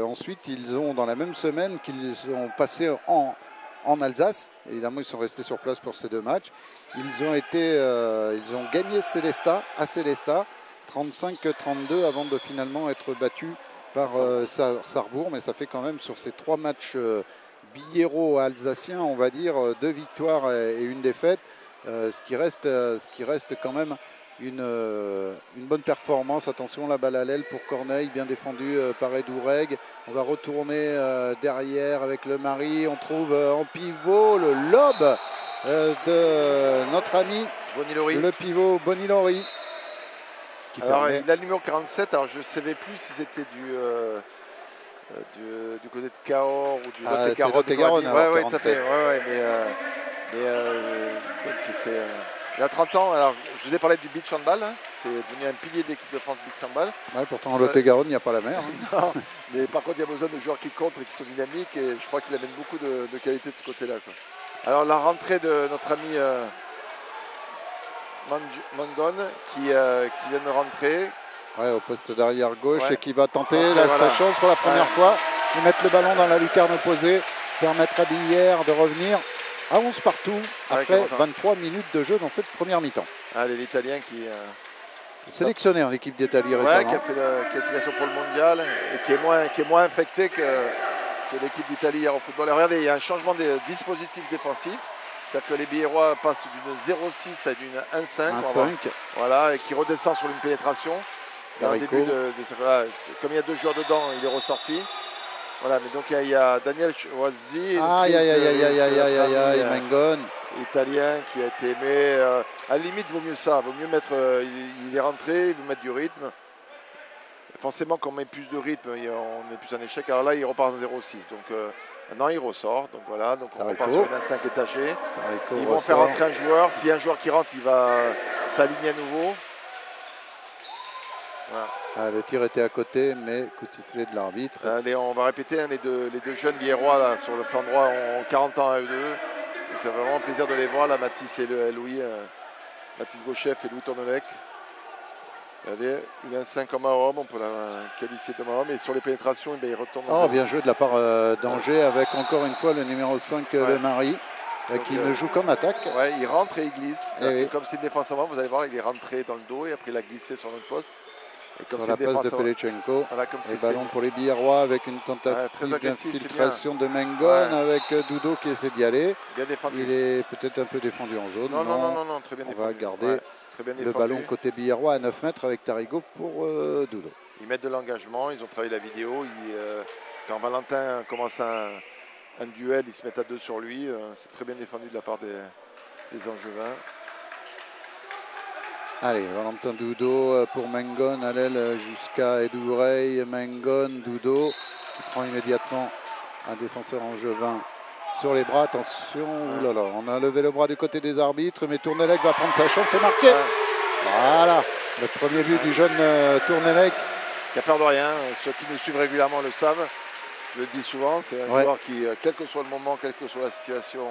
ensuite ils ont dans la même semaine qu'ils ont passé en Alsace. Évidemment ils sont restés sur place pour ces 2 matchs. Ils ont gagné Célestat à Célestat 35-32 avant de finalement être battus par Sarrebourg, mais ça fait quand même sur ces 3 matchs billéro-alsaciens, on va dire 2 victoires et 1 défaite. Ce qui reste quand même une bonne performance. Attention, la balle à l'aile pour Corneille, bien défendu par Doureg. On va retourner derrière avec le Mari. On trouve en pivot le lob de notre ami Bonilori. Le pivot Bonilori. Alors il a le numéro 47, alors je ne savais plus si c'était du côté de Cahors ou du Lot-et-Garonne. Oui, tout à fait. Il a 30 ans, alors je vous ai parlé du beach handball, hein. C'est devenu un pilier de l'équipe de France beach handball. Ouais, pourtant en Lot-et-Garonne, il n'y a pas la mer. Hein. Non, mais par contre, il y a besoin de joueurs qui comptent et qui sont dynamiques, et je crois qu'il amène beaucoup de qualité de ce côté-là. Alors la rentrée de notre ami Mangon qui vient de rentrer. Ouais, au poste d'arrière gauche, ouais. Et qui va tenter sa chance pour la première fois de mettre le ballon dans la lucarne opposée, permettre à Billère de revenir à 11 partout après 23 minutes de jeu dans cette première mi-temps. Allez, l'Italien qui sélectionné en équipe d'Italie récemment. Qui a fait la qualification pour le mondial et qui est moins infecté que l'équipe d'Italie hier au football. Et regardez, il y a un changement de dispositif défensif. C'est-à-dire que les Billérois passent d'une 0,6 à d'une 1,5. Voilà, et qui redescend sur une pénétration. Dans le début comme il y a 2 joueurs dedans, il est ressorti. Voilà, mais donc il y a Daniel Choisy. Mangon. Italien qui a été aimé. À la limite, vaut mieux ça. Vaut mieux mettre. Il est rentré, il veut mettre du rythme. Forcément, quand on met plus de rythme, on est plus en échec. Alors là, il repart en 0,6. Donc maintenant, il ressort. Donc voilà, donc on repart sur une 1,5 étagée. Ils vont faire rentrer un joueur. S'il y a un joueur qui rentre, il va s'aligner à nouveau. Voilà. Le tir était à côté, mais coup de sifflet de l'arbitre. Allez, on va répéter, les deux jeunes Billérois là, sur le flanc droit ont 40 ans à eux deux. C'est vraiment un plaisir de les voir, là, Mathis et Louis. Mathis Gauchef et Louis Tournelec. Regardez, il a un 5 comme un homme, on peut la qualifier de homme. Et sur les pénétrations, il retourne. Bien joué de la part d'Angers avec encore une fois le numéro 5, Le Mari. Qui ne joue qu'en attaque. Ouais, il rentre et il glisse. Comme c'est une défense avant, vous allez voir, il est rentré dans le dos et après il a glissé sur notre poste. Et comme sur la passe de Pelechenko. Voilà, et ballon pour les Billérois avec une tentative d'infiltration de Mangon avec Doudou qui essaie d'y aller. Bien défendu. Il est peut-être un peu défendu en zone. Non, très bien défendu. On va garder le ballon côté Billérois à 9 mètres avec Tarigo pour Doudou. Ils mettent de l'engagement, ils ont travaillé la vidéo. Quand Valentin commence un duel, ils se mettent à 2 sur lui. C'est très bien défendu de la part des Angevins. Allez, Valentin Doudou pour Mangon à l'aile jusqu'à Edoureil. Mangon, Doudou qui prend immédiatement un défenseur angevin sur les bras. Attention, oulala, on a levé le bras du côté des arbitres, mais Tournelec va prendre sa chance, c'est marqué. Voilà, le premier but du jeune Tournelec. Qui a peur de rien, ceux qui nous suivent régulièrement le savent. Je le dis souvent, c'est un joueur qui, quel que soit le moment, quelle que soit la situation,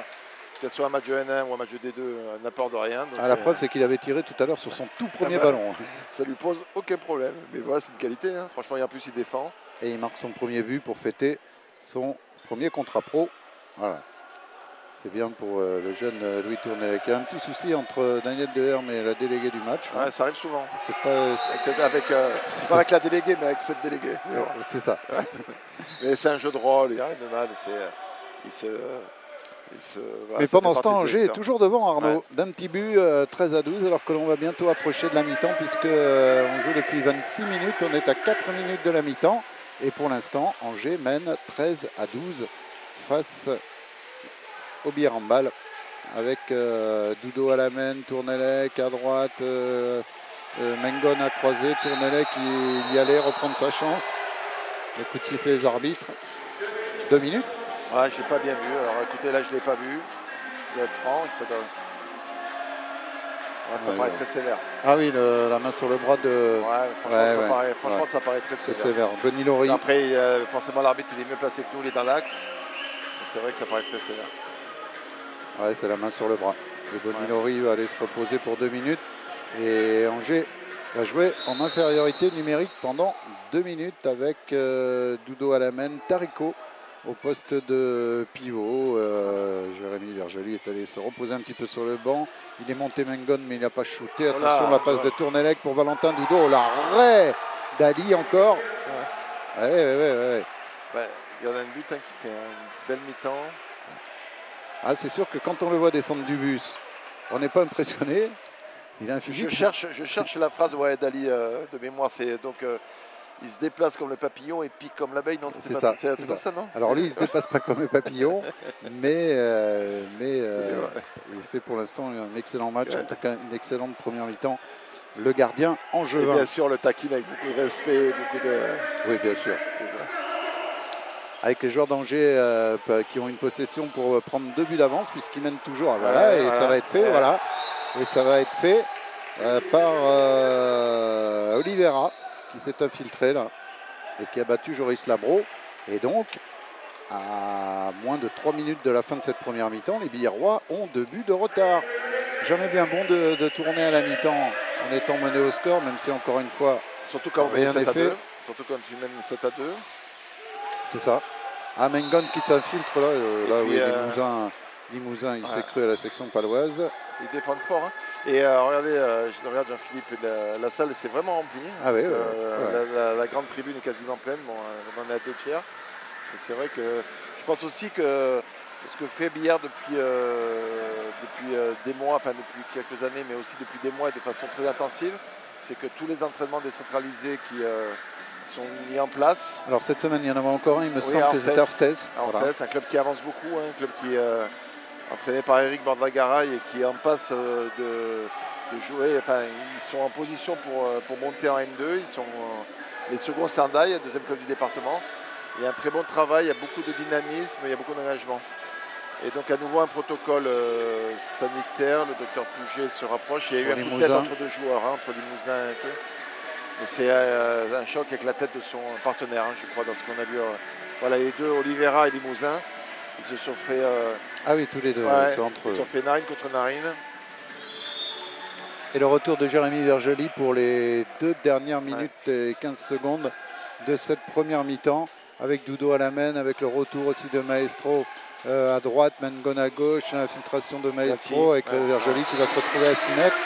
que ce soit un match de N1 ou un match de D2, n'a peur de rien. Donc, la preuve, c'est qu'il avait tiré tout à l'heure sur son tout premier ballon. Ça lui pose aucun problème. Mais voilà, c'est une qualité. Hein. Franchement, en plus, il défend. Et il marque son premier but pour fêter son premier contrat pro. Voilà. C'est bien pour le jeune Louis Tournelec. Il y a un petit souci entre Daniel Deherme et la déléguée du match. Ouais, ça arrive souvent. C'est pas avec la déléguée, mais avec cette déléguée. C'est ça. Mais c'est un jeu de rôle, il n'y a rien de mal. Voilà, mais ça pendant fait ce temps, partie de ces Angers est victoires. toujours devant, Arnaud, Ouais. d'un petit but, 13-12, alors que l'on va bientôt approcher de la mi-temps, puisque on joue depuis 26 minutes, on est à 4 minutes de la mi-temps, et pour l'instant, Angers mène 13-12 face au Billard Handball, avec Dudo à la main, Tournelec à droite, Mengon à croiser, Tournelec qui y allait reprendre sa chance. Le coup de sifflet des arbitres, 2 minutes. Ouais, j'ai pas bien vu. Alors écoutez, là je l'ai pas vu. Je vais être franc. Ça Ouais, paraît ouais. très sévère. Ah oui, la main sur le bras de... Ouais, franchement, ça paraît très C'est sévère. sévère. Denis Laurie. Après, forcément, l'arbitre il est mieux placé que nous, il est dans l'axe. C'est vrai que ça paraît très sévère. Ouais, c'est la main sur le bras. Et Denis Laurie va aller se reposer pour 2 minutes. Et Angers va jouer en infériorité numérique pendant 2 minutes avec Dudo à la main, Tarico au poste de pivot. Jérémy Vergely est allé se reposer un petit peu sur le banc. Il est monté Mengon, mais il n'a pas shooté. Attention, la passe de Tournelec pour Valentin Dudo. L'arrêt d'Ali encore. Ouais. Il y en a un but qui fait une belle mi-temps. Ah, c'est sûr que quand on le voit descendre du bus, on n'est pas impressionné. Il a un physique. Je cherche la phrase de Wahed Ali de mémoire. C'est donc il se déplace comme le papillon et pique comme l'abeille. Non, c'est ça. C'est comme ça, non? Alors lui, il ne se déplace pas comme le papillon, mais il fait pour l'instant un excellent match, en tout cas une excellente première mi-temps. Le gardien angevin. Et bien sûr, le taquine avec beaucoup de respect, beaucoup de... Oui, bien sûr. Avec les joueurs d'Angers qui ont une possession pour prendre 2 buts d'avance, puisqu'ils mènent toujours. Ça va être fait, voilà. Et ça va être fait par Oliveira, qui s'est infiltré là, et qui a battu Joris Labro. Et donc, à moins de 3 minutes de la fin de cette première mi-temps, les Billarrois ont 2 buts de retard. Jamais bien bon de tourner à la mi-temps en étant mené au score, même si encore une fois, surtout quand rien n'est fait. Surtout quand tu mènes 7-2. C'est ça. Ah, Mengon qui s'infiltre là, oui, Limousin, il s'est cru à la section paloise. Ils défendent fort. Hein. Et regardez, je regarde Jean-Philippe, la salle c'est vraiment remplie. Ah oui, la grande tribune est quasiment pleine. Bon, on en est à 2 tiers. Et c'est vrai que je pense aussi que ce que fait Billard depuis des mois, enfin depuis quelques années, mais aussi depuis des mois et de façon très intensive, c'est que tous les entraînements décentralisés qui sont mis en place. Alors cette semaine, il y en avait encore un, il me semble que c'était Orthez. Voilà. Un club qui avance beaucoup, un club qui entraîné par Eric Bordagaray et qui est en passe de jouer. Enfin, ils sont en position pour monter en N2. Ils sont les seconds Sandaï, deuxième club du département. Il y a un très bon travail, il y a beaucoup de dynamisme, il y a beaucoup d'engagement. Et donc à nouveau un protocole sanitaire, le docteur Pouget se rapproche. Il y a eu un coup de tête entre 2 joueurs, entre Limousin et tout. Et c'est un choc avec la tête de son partenaire, je crois, dans ce qu'on a vu. Voilà, les deux, Oliveira et Limousin, ils se sont fait... ah oui, tous les deux, ils se sont fait narine contre narine. Et le retour de Jérémy Vergely pour les 2 dernières minutes et 15 secondes de cette première mi-temps, avec Dudo à la main, avec le retour aussi de Maestro à droite, Mengon à gauche, l'infiltration de Maestro avec Vergely qui va se retrouver à 6 mètres.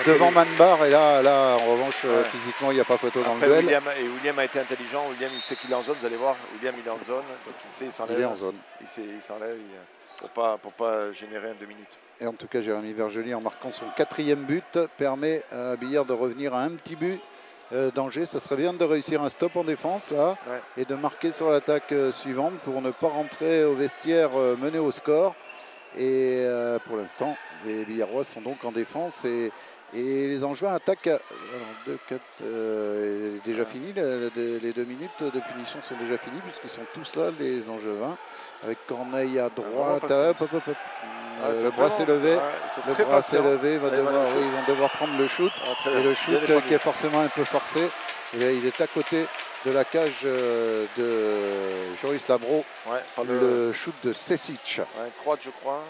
Devant Manbar, et là en revanche, physiquement, il n'y a pas photo dans le duel. William a été intelligent, William il sait qu'il est en zone, vous allez voir, William il est en zone, donc il sait, il s'enlève. Il est en zone. Il s'enlève pour pas générer un 2 minutes. Et en tout cas, Jérémy Vergely, en marquant son 4e but, permet à Billard de revenir à un petit but d'Angers. Ça serait bien de réussir un stop en défense là, et de marquer sur l'attaque suivante pour ne pas rentrer au vestiaire mené au score. Et pour l'instant, les Billarrois sont donc en défense et les Angevins attaquent. Déjà fini, les 2 minutes de punition sont déjà finies puisqu'ils sont tous là, les Angevins, avec Corneille à droite. Le bras s'est levé, ils vont devoir prendre le shoot. Et le shoot qui est forcément un peu forcé. Et là, il est à côté de la cage de Joris Labro, le shoot de Sesic. Croate, je crois.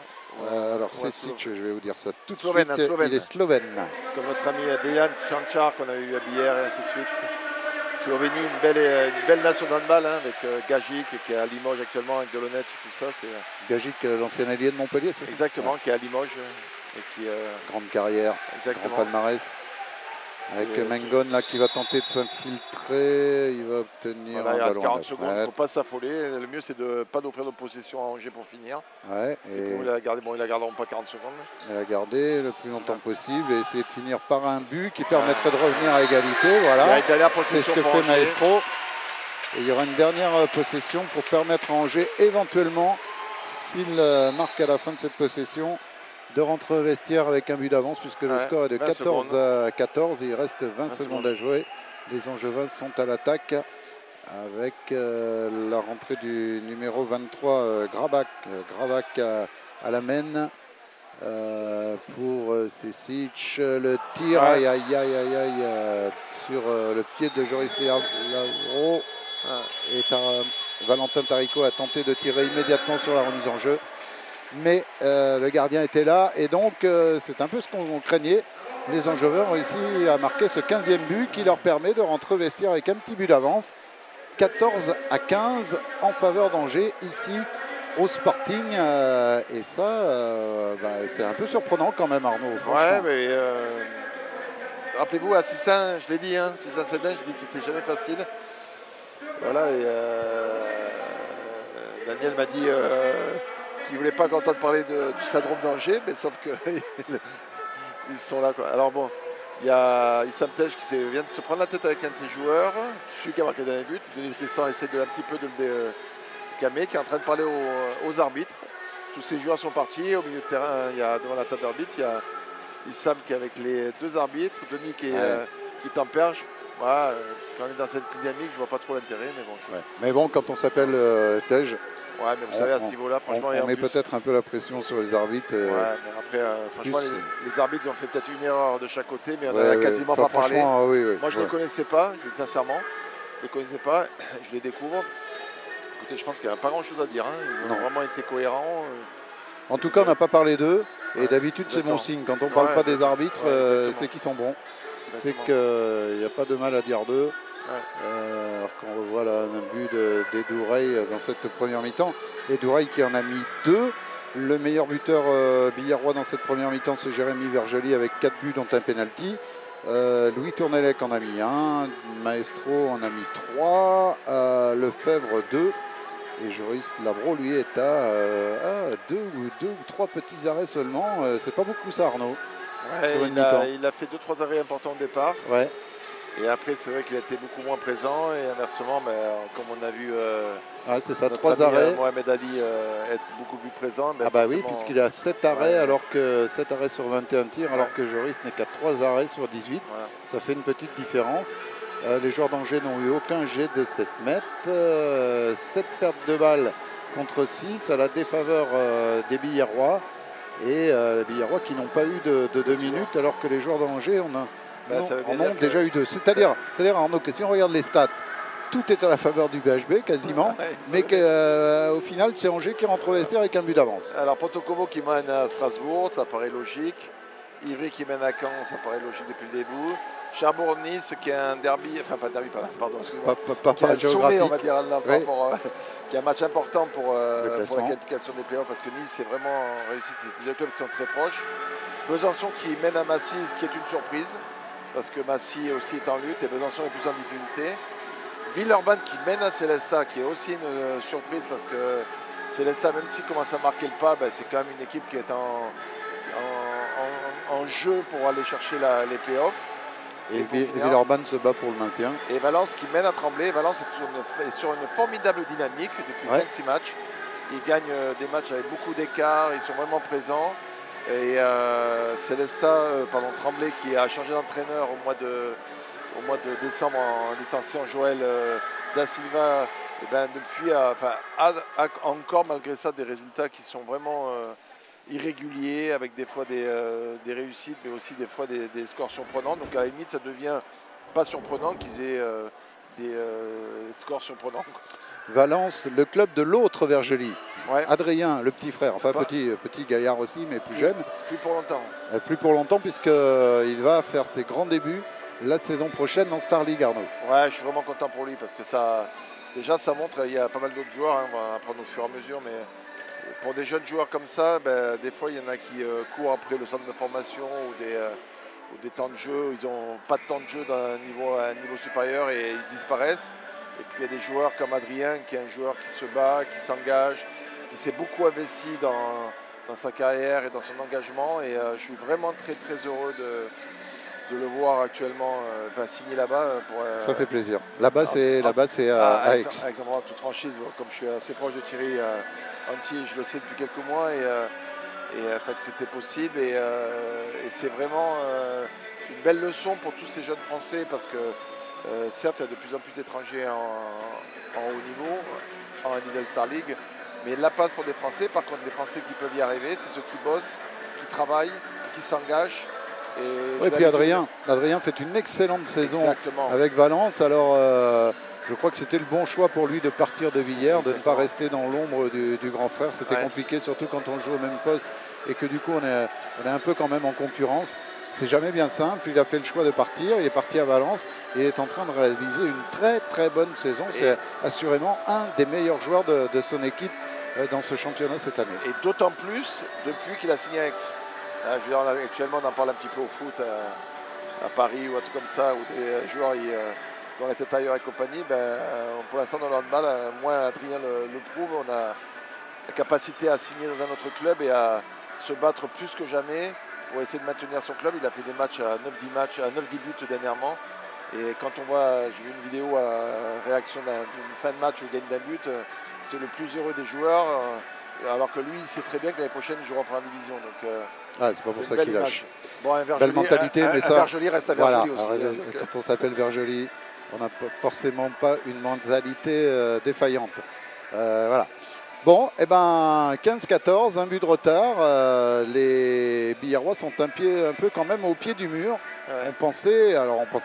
Alors Sesic, je vais vous dire ça tout de suite, Slovène. il est slovène. Comme notre ami Dejan Cancar qu'on a eu à Billard et ainsi de suite. Slovénie, une belle nation d'handball avec Gagic qui est à Limoges actuellement avec Dolonec et tout ça. Gagic, l'ancien allié de Montpellier, c'est ça? Exactement, qui est à Limoges. Et qui, grande carrière, grand palmarès. Avec Mengon là qui va tenter de s'infiltrer, il va obtenir voilà, un il reste ballon 40 à secondes, il ne faut pas s'affoler. Le mieux c'est de ne pas d'offrir de possession à Angers pour finir. Ouais, C'est pour ils la garder. Bon, ils la garderont pas 40 secondes. Il la garder le plus longtemps possible et essayer de finir par un but qui permettrait de revenir à égalité. Voilà, c'est ce que fait Angers. Maestro. Et il y aura une dernière possession pour permettre à Angers éventuellement, s'il marque à la fin de cette possession, de rentrer au vestiaire avec un but d'avance puisque le score est de 14 à 14 et il reste 20 secondes à jouer. Les Angevins sont à l'attaque avec la rentrée du numéro 23 Gravac à la main pour Sesic. Le tir aïe aïe aïe aïe aïe sur le pied de Joris Lavro. Et Valentin Tarico a tenté de tirer immédiatement sur la remise en jeu. Mais le gardien était là et donc c'est un peu ce qu'on craignait. Les Angevins ont réussi à marquer ce 15e but qui leur permet de rentrer au vestiaire avec un petit but d'avance. 14 à 15 en faveur d'Angers ici au Sporting. Et ça, c'est un peu surprenant quand même, Arnaud. Ouais, mais rappelez-vous à Sissin, je l'ai dit, hein, Sissin-Sédin, je dis que c'était jamais facile. Voilà, et Daniel m'a dit qu'il ne voulait pas qu'on entende parler du syndrome d'Angers, mais sauf que ils sont là, quoi. Alors bon, il y a Issam Tej qui vient de se prendre la tête avec un de ses joueurs, celui qui a marqué le dernier but. Denis Tristan essaie un petit peu de le calmer, qui est en train de parler aux arbitres. Tous ces joueurs sont partis. Au milieu de terrain, il y a devant la table d'arbitre, il y a Issam qui est avec les deux arbitres, Denis qui tempère. Voilà, quand on est dans cette dynamique, je vois pas trop l'intérêt, mais bon. Ouais. Mais bon, quand on s'appelle Tej, ouais, mais vous savez, à ce niveau-là, franchement, on met peut-être un peu la pression sur les arbitres. Ouais, mais après, franchement, les arbitres ont fait peut-être une erreur de chaque côté, mais on n'en a quasiment pas parlé. Oui, moi, je ne les connaissais pas, je le dis sincèrement. Je ne les connaissais pas, je les découvre. Écoutez, je pense qu'il n'y a pas grand-chose à dire. Hein. Ils ont vraiment été cohérents. En tout cas, on n'a pas parlé d'eux. Et d'habitude, c'est bon signe. Quand on ne parle pas des arbitres, c'est qu'ils sont bons. C'est qu'il n'y a pas de mal à dire d'eux. Alors qu'on revoit là un but d'Edouraï dans cette première mi-temps. Edouraï qui en a mis 2. Le meilleur buteur billarrois dans cette première mi-temps, c'est Jérémy Vergely avec 4 buts dont un penalty. Louis Tournelec en a mis 1. Maestro en a mis 3. Lefebvre 2. Et Joris Lavro, lui, est à 2 ou 3 petits arrêts seulement. C'est pas beaucoup ça, Arnaud. Ouais, il a fait 2-3 arrêts importants au départ. Ouais. Et après, c'est vrai qu'il a été beaucoup moins présent. Et inversement, comme on a vu c'est ça, 3 arrêts. Mohamed Ali être beaucoup plus présent. Ah bah oui, puisqu'il a 7 arrêts, alors que 7 arrêts sur 21 tirs, alors que Joris n'est qu'à 3 arrêts sur 18. Voilà. Ça fait une petite différence. Les joueurs d'Angers n'ont eu aucun jet de 7 mètres. 7 pertes de balles contre 6 à la défaveur des Billarrois. Et les Billarrois qui n'ont pas eu de 2 minutes, alors que les joueurs d'Angers en ont déjà eu 2. C'est-à-dire, Arnaud, que si on regarde les stats, tout est à la faveur du BHB quasiment, mais qu'au final, c'est Angers qui rentre au vestiaire avec un but d'avance. Alors, Pontokovo qui mène à Strasbourg, ça paraît logique. Ivry qui mène à Caen, ça paraît logique depuis le début. Cherbourg-Nice qui a un derby, enfin pas derby, pardon, excusez-moi, qui a un sommet, on va dire, qui a un match important pour la qualification des playoffs, parce que Nice c'est vraiment réussi, c'est des clubs qui sont très proches. Besançon qui mène à Massy, ce qui est une surprise, parce que Massy aussi est en lutte et Besançon est plus en difficulté. Villeurbanne qui mène à Célestat, qui est aussi une surprise, parce que Célestat, même s'il commence à marquer le pas, c'est quand même une équipe qui est en jeu pour aller chercher les playoffs. Et Villeurbanne se bat pour le maintien. Et Valence qui mène à Tremblay. Valence est sur une formidable dynamique depuis 5-6 matchs. Ils gagnent des matchs avec beaucoup d'écart, ils sont vraiment présents. Et Tremblay qui a changé d'entraîneur au mois de décembre en licenciant Joël Da Silva, depuis encore malgré ça des résultats qui sont vraiment irréguliers, avec des fois des réussites, mais aussi des fois des scores surprenants. Donc à la limite, ça devient pas surprenant qu'ils aient des scores surprenants. Valence, le club de l'autre Vergely. Adrien, le petit frère, enfin petit gaillard aussi, mais plus jeune. Plus pour longtemps. Plus pour longtemps, puisqu'il va faire ses grands débuts la saison prochaine en Star League, Arnaud. Ouais, je suis vraiment content pour lui, parce que ça montre, il y a pas mal d'autres joueurs, on va apprendre au fur et à mesure, mais pour des jeunes joueurs comme ça, des fois il y en a qui courent après le centre de formation ou ou des temps de jeu, ils n'ont pas de temps de jeu à un niveau supérieur et ils disparaissent. Et puis il y a des joueurs comme Adrien, qui est un joueur qui se bat, qui s'engage, qui s'est beaucoup investi dans sa carrière et dans son engagement. Et je suis vraiment très très heureux de le voir actuellement signer là-bas. Ça fait plaisir. Là-bas, c'est à Aix. Aix-en-Provence, toute franchise. Comme je suis assez proche de Thierry Anti, je le sais depuis quelques mois et que c'était possible. Et c'est vraiment une belle leçon pour tous ces jeunes Français parce que certes, il y a de plus en plus d'étrangers en haut niveau, en Middle Star League, mais la place pour des Français, par contre, les Français qui peuvent y arriver, c'est ceux qui bossent, qui travaillent, qui s'engagent. Et puis Adrien fait une excellente saison avec Valence. Alors, je crois que c'était le bon choix pour lui de partir de Villers, de ne pas rester dans l'ombre du grand frère. C'était compliqué, surtout quand on joue au même poste et que du coup, on est un peu quand même en concurrence. C'est jamais bien simple. Il a fait le choix de partir. Il est parti à Valence et est en train de réaliser une très très bonne saison. C'est assurément un des meilleurs joueurs de son équipe dans ce championnat cette année. Et d'autant plus depuis qu'il a signé à Aix. Je veux dire, actuellement, on en parle un petit peu au foot à Paris ou un truc comme ça, où des joueurs dont la tête ailleurs et compagnie. Pour l'instant, dans le handball, moi, Adrien le prouve. On a la capacité à signer dans un autre club et à se battre plus que jamais pour essayer de maintenir son club. Il a fait des matchs à 9-10 matchs, à 9-10 buts dernièrement. Et quand on voit, j'ai vu une vidéo à réaction d'une fin de match au gagne d'un but, c'est le plus heureux des joueurs. Alors que lui, il sait très bien que l'année prochaine, il jouera en première division. Donc, c'est pas pour ça qu'il lâche. Bon, belle mentalité, mais ça. Vergely reste à Vergely aussi. Quand on s'appelle Vergely, on n'a forcément pas une mentalité défaillante. Voilà. Bon, 15-14, un but de retard. Les Billerrois sont un peu quand même au pied du mur. On pensait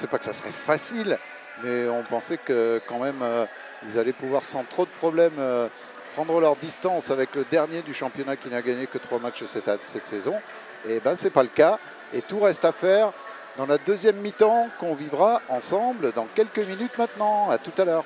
pas que ça serait facile, mais on pensait que quand même ils allaient pouvoir sans trop de problèmes prendre leur distance avec le dernier du championnat qui n'a gagné que 3 matchs cette saison. Et c'est pas le cas. Et tout reste à faire dans la deuxième mi-temps qu'on vivra ensemble dans quelques minutes maintenant. À tout à l'heure.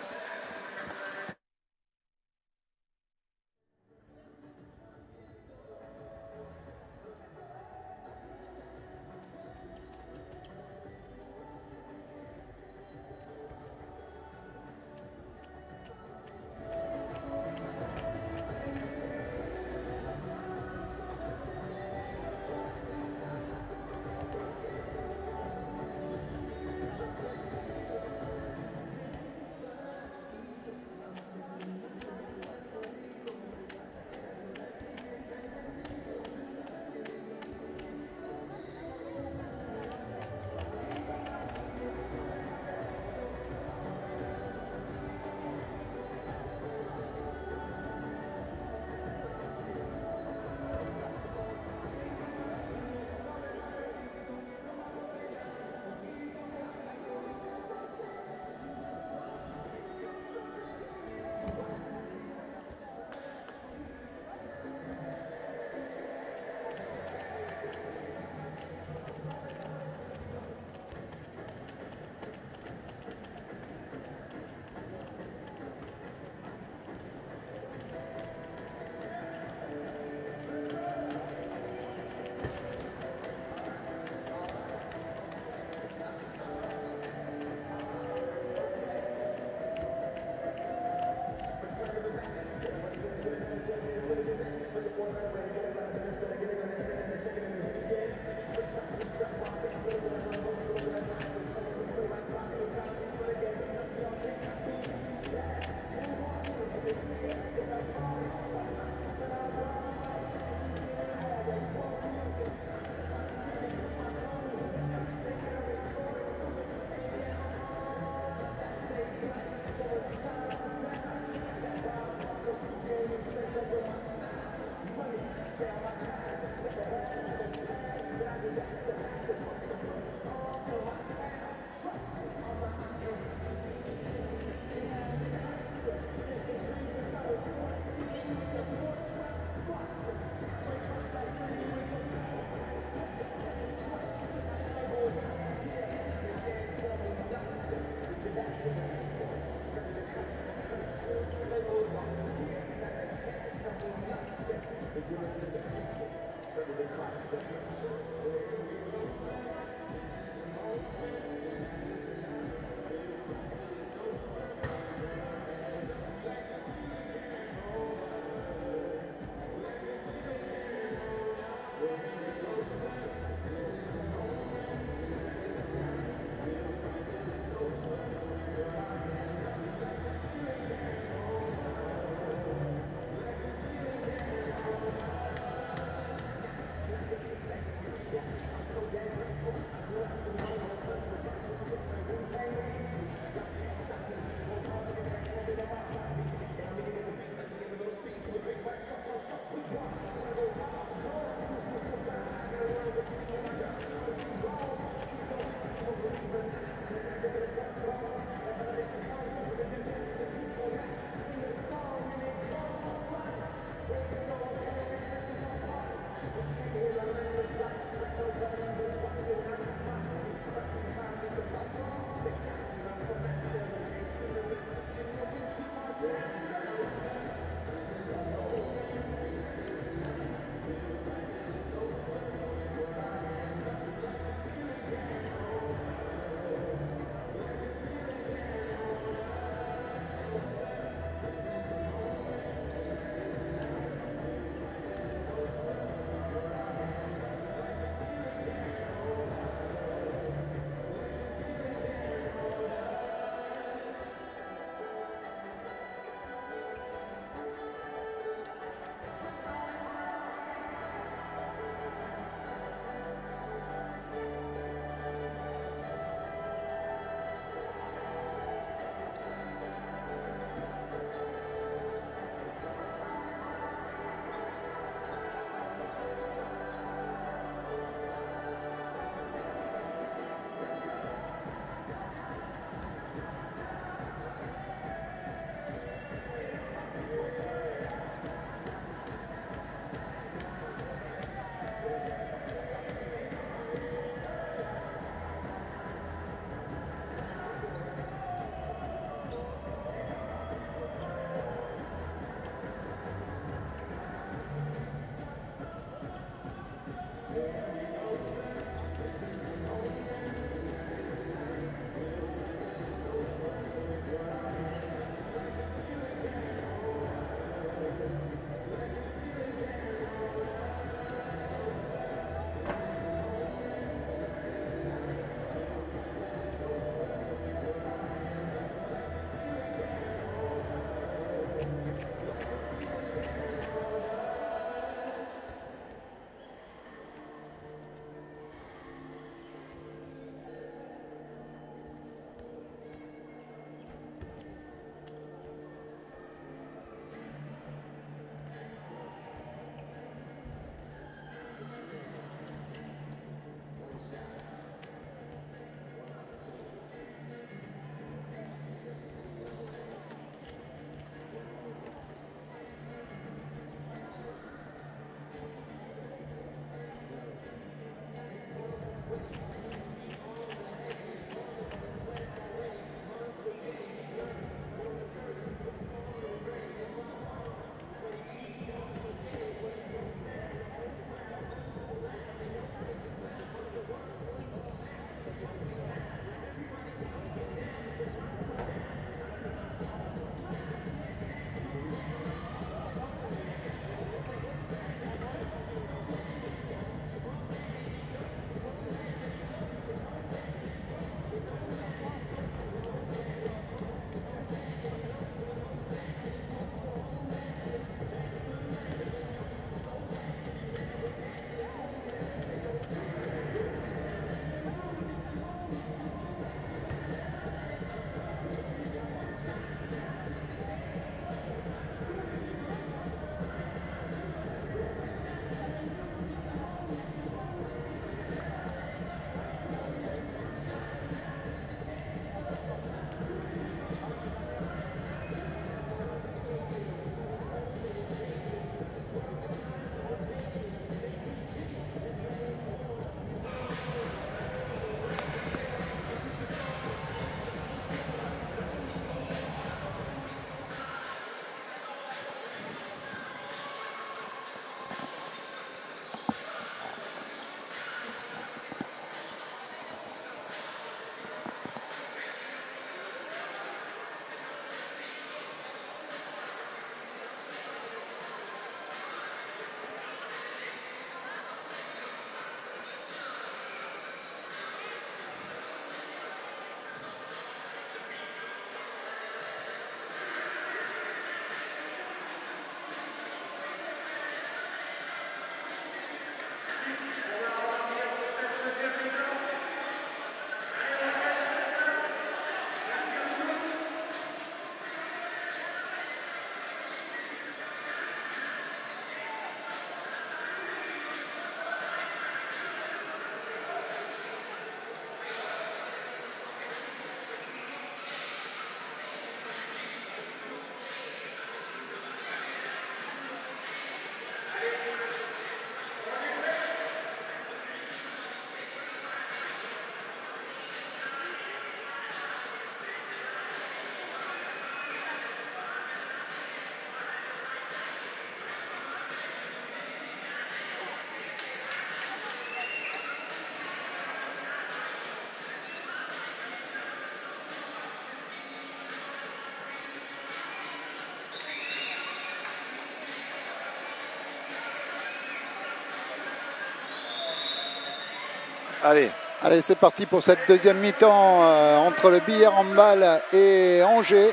Allez. Allez, c'est parti pour cette deuxième mi-temps entre le Billard Handball et Angers.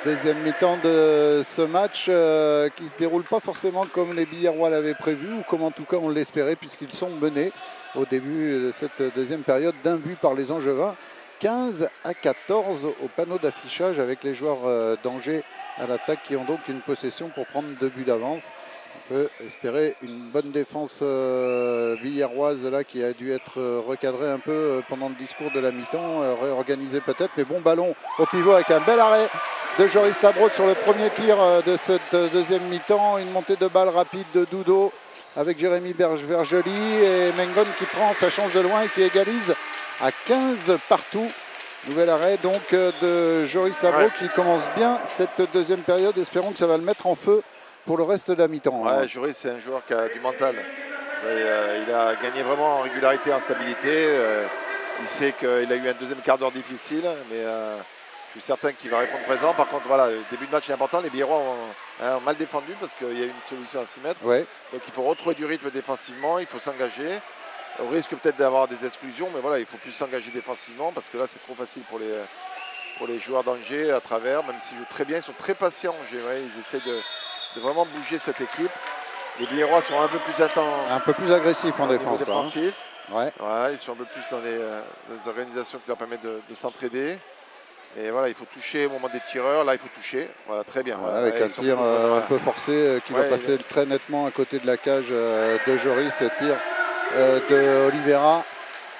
Deuxième mi-temps de ce match qui ne se déroule pas forcément comme les Billardois l'avaient prévu, ou comme en tout cas on l'espérait, puisqu'ils sont menés au début de cette deuxième période d'un but par les Angevins. 15-14 au panneau d'affichage, avec les joueurs d'Angers à l'attaque qui ont donc une possession pour prendre 2 buts d'avance. On peut espérer une bonne défense billardoise là, qui a dû être recadrée un peu pendant le discours de la mi-temps, réorganisée peut-être, mais bon ballon au pivot avec un bel arrêt de Joris Labro sur le premier tir de cette deuxième mi-temps. Une montée de balle rapide de Dudo avec Jérémy Vergely et Mengon qui prend sa chance de loin et qui égalise à 15 partout. Nouvel arrêt donc de Joris Labro qui commence bien cette deuxième période. Espérons que ça va le mettre en feu pour le reste de la mi-temps. Ouais, Joris, c'est un joueur qui a du mental. Il a gagné vraiment en régularité, en stabilité. Il sait qu'il a eu un deuxième quart d'heure difficile, mais je suis certain qu'il va répondre présent. Par contre, voilà, le début de match est important. Les Biarrois ont mal défendu parce qu'il y a une solution à 6 mètres. Ouais. Donc il faut retrouver du rythme défensivement, il faut s'engager. Au risque peut-être d'avoir des exclusions, mais voilà, il faut plus s'engager défensivement parce que là, c'est trop facile pour les joueurs d'Angers à travers, même s'ils jouent très bien, ils sont très patients. Ils essaient de vraiment bouger cette équipe. Les Biarrois sont un peu plus un peu plus agressifs en défense. Défensif. Ouais. Ouais, ils sont un peu plus dans des organisations qui leur permettent de s'entraider. Et voilà, il faut toucher au moment des tireurs. Là, il faut toucher. Voilà, très bien. Voilà, avec un tir un peu forcé qui va passer très nettement à côté de la cage de Joris. Tir de Oliveira.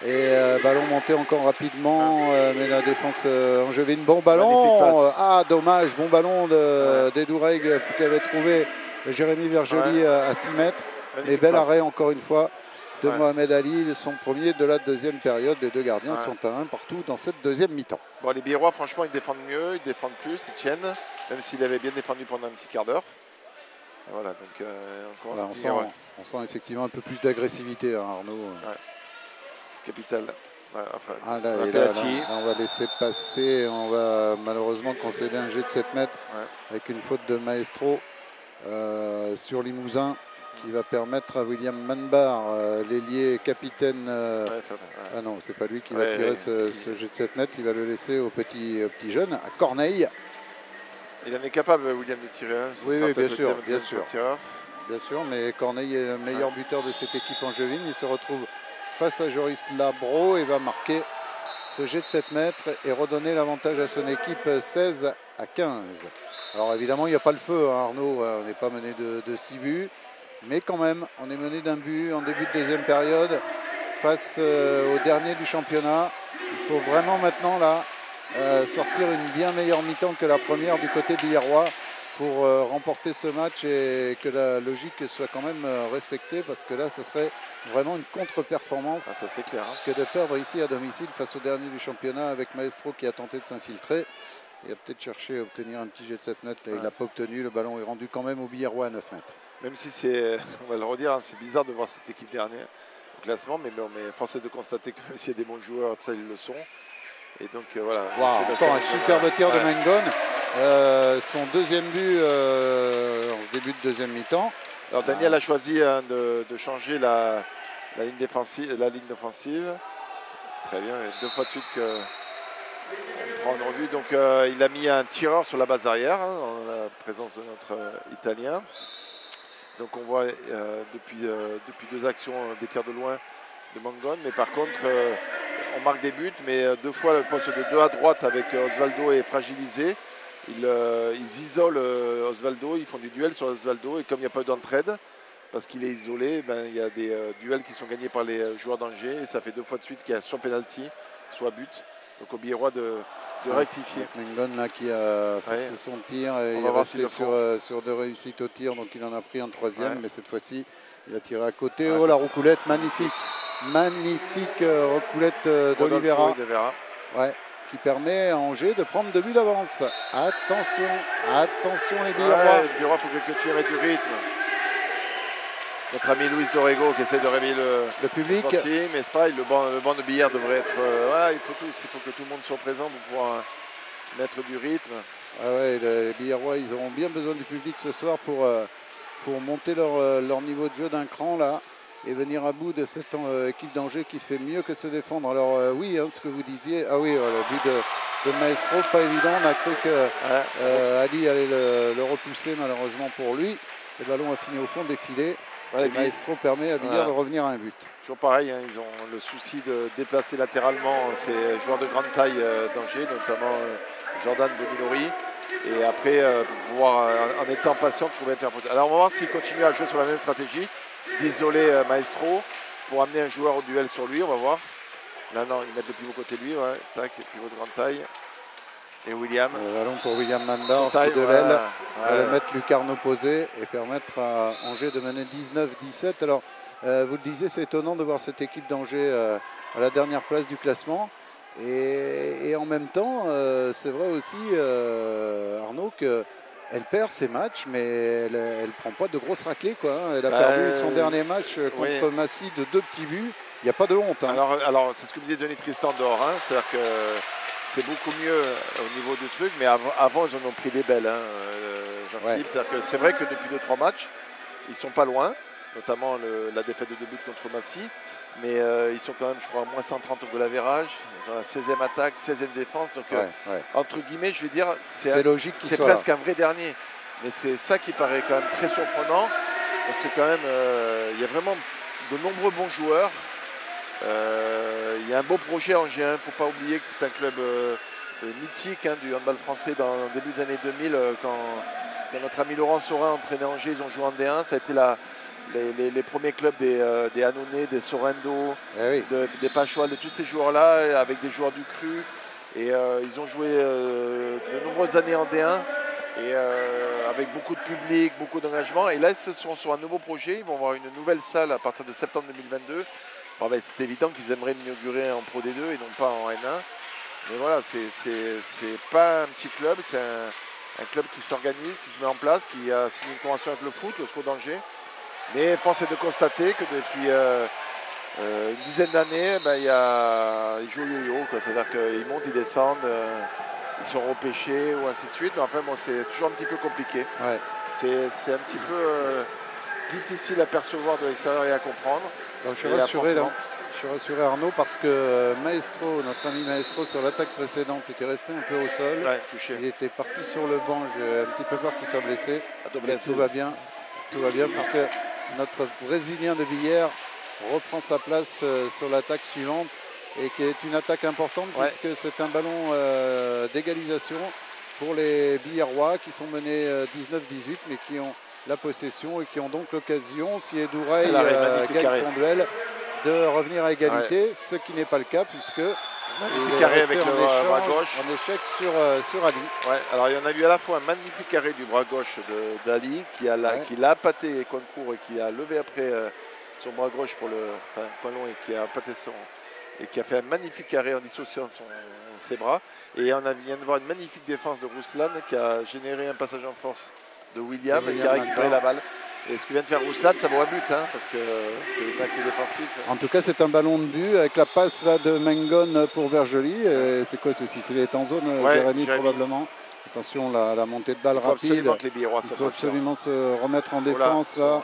Et ballon monté encore rapidement, mais la défense angevine. Bon ballon, dommage, bon ballon d'Edoureg qui avait trouvé Jérémy Vergely à 6 mètres. Mais bel arrêt encore une fois de Mohamed Ali, son premier de la deuxième période. Les deux gardiens sont à 1 partout dans cette deuxième mi-temps. Bon, les Biarrois, franchement, ils défendent mieux, ils défendent plus, ils tiennent, même s'il avait bien défendu pendant un petit quart d'heure. Voilà, donc on sent effectivement un peu plus d'agressivité, hein, Arnaud. C'est capital. Enfin, là, on va laisser passer, on va malheureusement concéder un jet de 7 mètres avec une faute de Maestro sur Limousin qui va permettre à William Manbar, l'ailier capitaine. Ah non, c'est pas lui qui va tirer ce jet de 7 mètres, il va le laisser au petit jeune, à Corneille. Il en est capable, William, de tirer. Oui, bien sûr. Bien sûr, mais Corneille est le meilleur buteur de cette équipe angevine. Il se retrouve face à Joris Labro et va marquer ce jet de 7 mètres et redonner l'avantage à son équipe 16-15. Alors évidemment, il n'y a pas le feu, hein, Arnaud. On n'est pas mené de 6 buts, mais quand même, on est mené d'un but en début de deuxième période face au dernier du championnat. Il faut vraiment maintenant là sortir une bien meilleure mi-temps que la première du côté billardois pour remporter ce match et que la logique soit quand même respectée, parce que là, ce serait vraiment une contre-performance ça, c'est clair, que de perdre ici à domicile face au dernier du championnat avec Maestro qui a tenté de s'infiltrer et a peut-être cherché à obtenir un petit jet de 7 mètres. Il n'a pas obtenu, le ballon est rendu quand même au billardois à 9 mètres. Même si c'est, on va le redire, c'est bizarre de voir cette équipe dernière au classement, mais force est de constater que s'il y a des bons joueurs, ça ils le sont. Et donc voilà. Encore un superbe tir de Mengon. Son deuxième but en début de deuxième mi-temps. Alors Daniel a choisi de changer la ligne défensive, Très bien, et 2 fois de suite qu'on prend une revue. Donc il a mis un tireur sur la base arrière, en la présence de notre Italien. Donc on voit depuis 2 actions des tirs de loin de Mengon, mais par contre on marque des buts, mais 2 fois le poste de 2 à droite avec Osvaldo est fragilisé. Ils isolent Osvaldo, ils font du duel sur Osvaldo, et comme il n'y a pas d'entraide, parce qu'il est isolé, il y a des duels qui sont gagnés par les joueurs d'Angers, et ça fait 2 fois de suite qu'il y a soit penalty, soit but. Donc au Billardois de rectifier. Mengon là qui a forcé son tir, et il est resté sur 2 réussites au tir, donc il en a pris un 3e, mais cette fois-ci il a tiré à côté. Oh, la roucoulette, magnifique roucoulette d'Oliveira. Qui permet à Angers de prendre 2 buts d'avance. Attention les Billardois. Les Billardois, il faut que tu aies du rythme. Notre ami Luis Dorrego qui essaie de réveiller le public. Mais c'est pareil, le banc de billard devrait être... il faut que tout le monde soit présent pour pouvoir mettre du rythme. Les Billardois, ils auront bien besoin du public ce soir pour monter leur niveau de jeu d'un cran là. et venir à bout de cette équipe d'Angers qui fait mieux que se défendre. Alors oui, hein, ce que vous disiez, ah oui, le but de Maestro, pas évident, on a cru que Ali allait le repousser malheureusement pour lui. Le ballon a fini au fond des filets. Et Maestro permet à Billard de revenir à un but. Toujours pareil, hein, ils ont le souci de déplacer latéralement ces joueurs de grande taille d'Angers, notamment Jordan Bonilori. Et après, pouvoir, en étant patient, trouver un terrain. Alors on va voir s'il continue à jouer sur la même stratégie, d'isoler Maestro pour amener un joueur au duel sur lui, on va voir. Là, non, ils mettent le pivot côté de lui, ouais. Tac, pivot de grande taille. Et William. Le ballon pour William Mandar, coup de l'aile, va mettre lucarne opposée et permettre à Angers de mener 19-17. Alors, vous le disiez, c'est étonnant de voir cette équipe d'Angers à la dernière place du classement. Et en même temps, c'est vrai aussi, Arnaud, qu'elle perd ses matchs, mais elle ne prend pas de grosses raclées, quoi, hein. Elle a perdu son dernier match contre Massy de 2 petits buts. Il n'y a pas de honte. Hein. Alors c'est ce que me disait Denis Tristan dehors. Hein. C'est-à-dire que c'est beaucoup mieux au niveau du truc, mais avant ils en ont pris des belles, hein, Jean-Philippe. C'est-à-dire que c'est vrai que depuis 2-3 matchs, ils ne sont pas loin, notamment la défaite de 2 buts contre Massy. Mais ils sont quand même, je crois, à moins 130 au goal average. Ils ont la 16e attaque, 16e défense. Donc, entre guillemets, je vais dire, c'est logique. C'est presque un vrai dernier. Mais c'est ça qui paraît quand même très surprenant. Parce que quand même, il y a vraiment de nombreux bons joueurs. Il y a un beau projet en G1. Il ne faut pas oublier que c'est un club mythique, hein, du handball français dans le début des années 2000. Quand notre ami Laurent Saurin entraînait Angers, ils ont joué en D1. Ça a été les premiers clubs des Annonay, des Sorrento, des Pachois, de tous ces joueurs-là, avec des joueurs du cru. Et ils ont joué de nombreuses années en D1, et avec beaucoup de public, beaucoup d'engagement. Et là, ils sont sur un nouveau projet. Ils vont avoir une nouvelle salle à partir de septembre 2022. Bon, ben, c'est évident qu'ils aimeraient l'inaugurer en Pro D2 et non pas en N1. Mais voilà, c'est pas un petit club, c'est un club qui s'organise, qui se met en place, qui a signé une convention avec le foot, le SCO d'Angers. Mais force est de constater que depuis une dizaine d'années, ils jouent au yo-yo. C'est-à-dire qu'ils montent, ils descendent, ils sont repêchés ou ainsi de suite. Mais enfin, bon, c'est toujours un petit peu compliqué. Ouais. C'est un petit peu difficile à percevoir de l'extérieur et à comprendre. Donc, je suis rassuré Arnaud parce que Maestro, notre ami Maestro sur l'attaque précédente était resté un peu au sol. Touché. Il était parti sur le banc, j'ai un petit peu peur qu'il soit blessé. Mais tout va bien. Tout va bien parce que notre Brésilien de Villers reprend sa place sur l'attaque suivante et qui est une attaque importante puisque c'est un ballon d'égalisation pour les Billerrois qui sont menés 19-18 mais qui ont la possession et qui ont donc l'occasion, si Edoureil gagne son duel, de revenir à égalité, ce qui n'est pas le cas puisque magnifique carré avec le bras gauche. En échec sur Ali. Ouais, alors il y en a eu à la fois un magnifique carré du bras gauche d'Ali qui l'a appâté coin court et qui a levé après son bras gauche pour coin long et qui a appâté et qui a fait un magnifique carré en dissociant ses bras. Et on vient de voir une magnifique défense de Rouslan qui a généré un passage en force de William et qui a récupéré la balle. Et ce que vient de faire Rouslan, ça vaut un but, hein, parce que c'est un acte défensif. En tout cas, c'est un ballon de but avec la passe là, de Mengon pour Vergely. C'est quoi ce sifflet? Il est en zone, Jérémy probablement. Attention, la montée de balle rapide. Il faut absolument se remettre en défense. Là.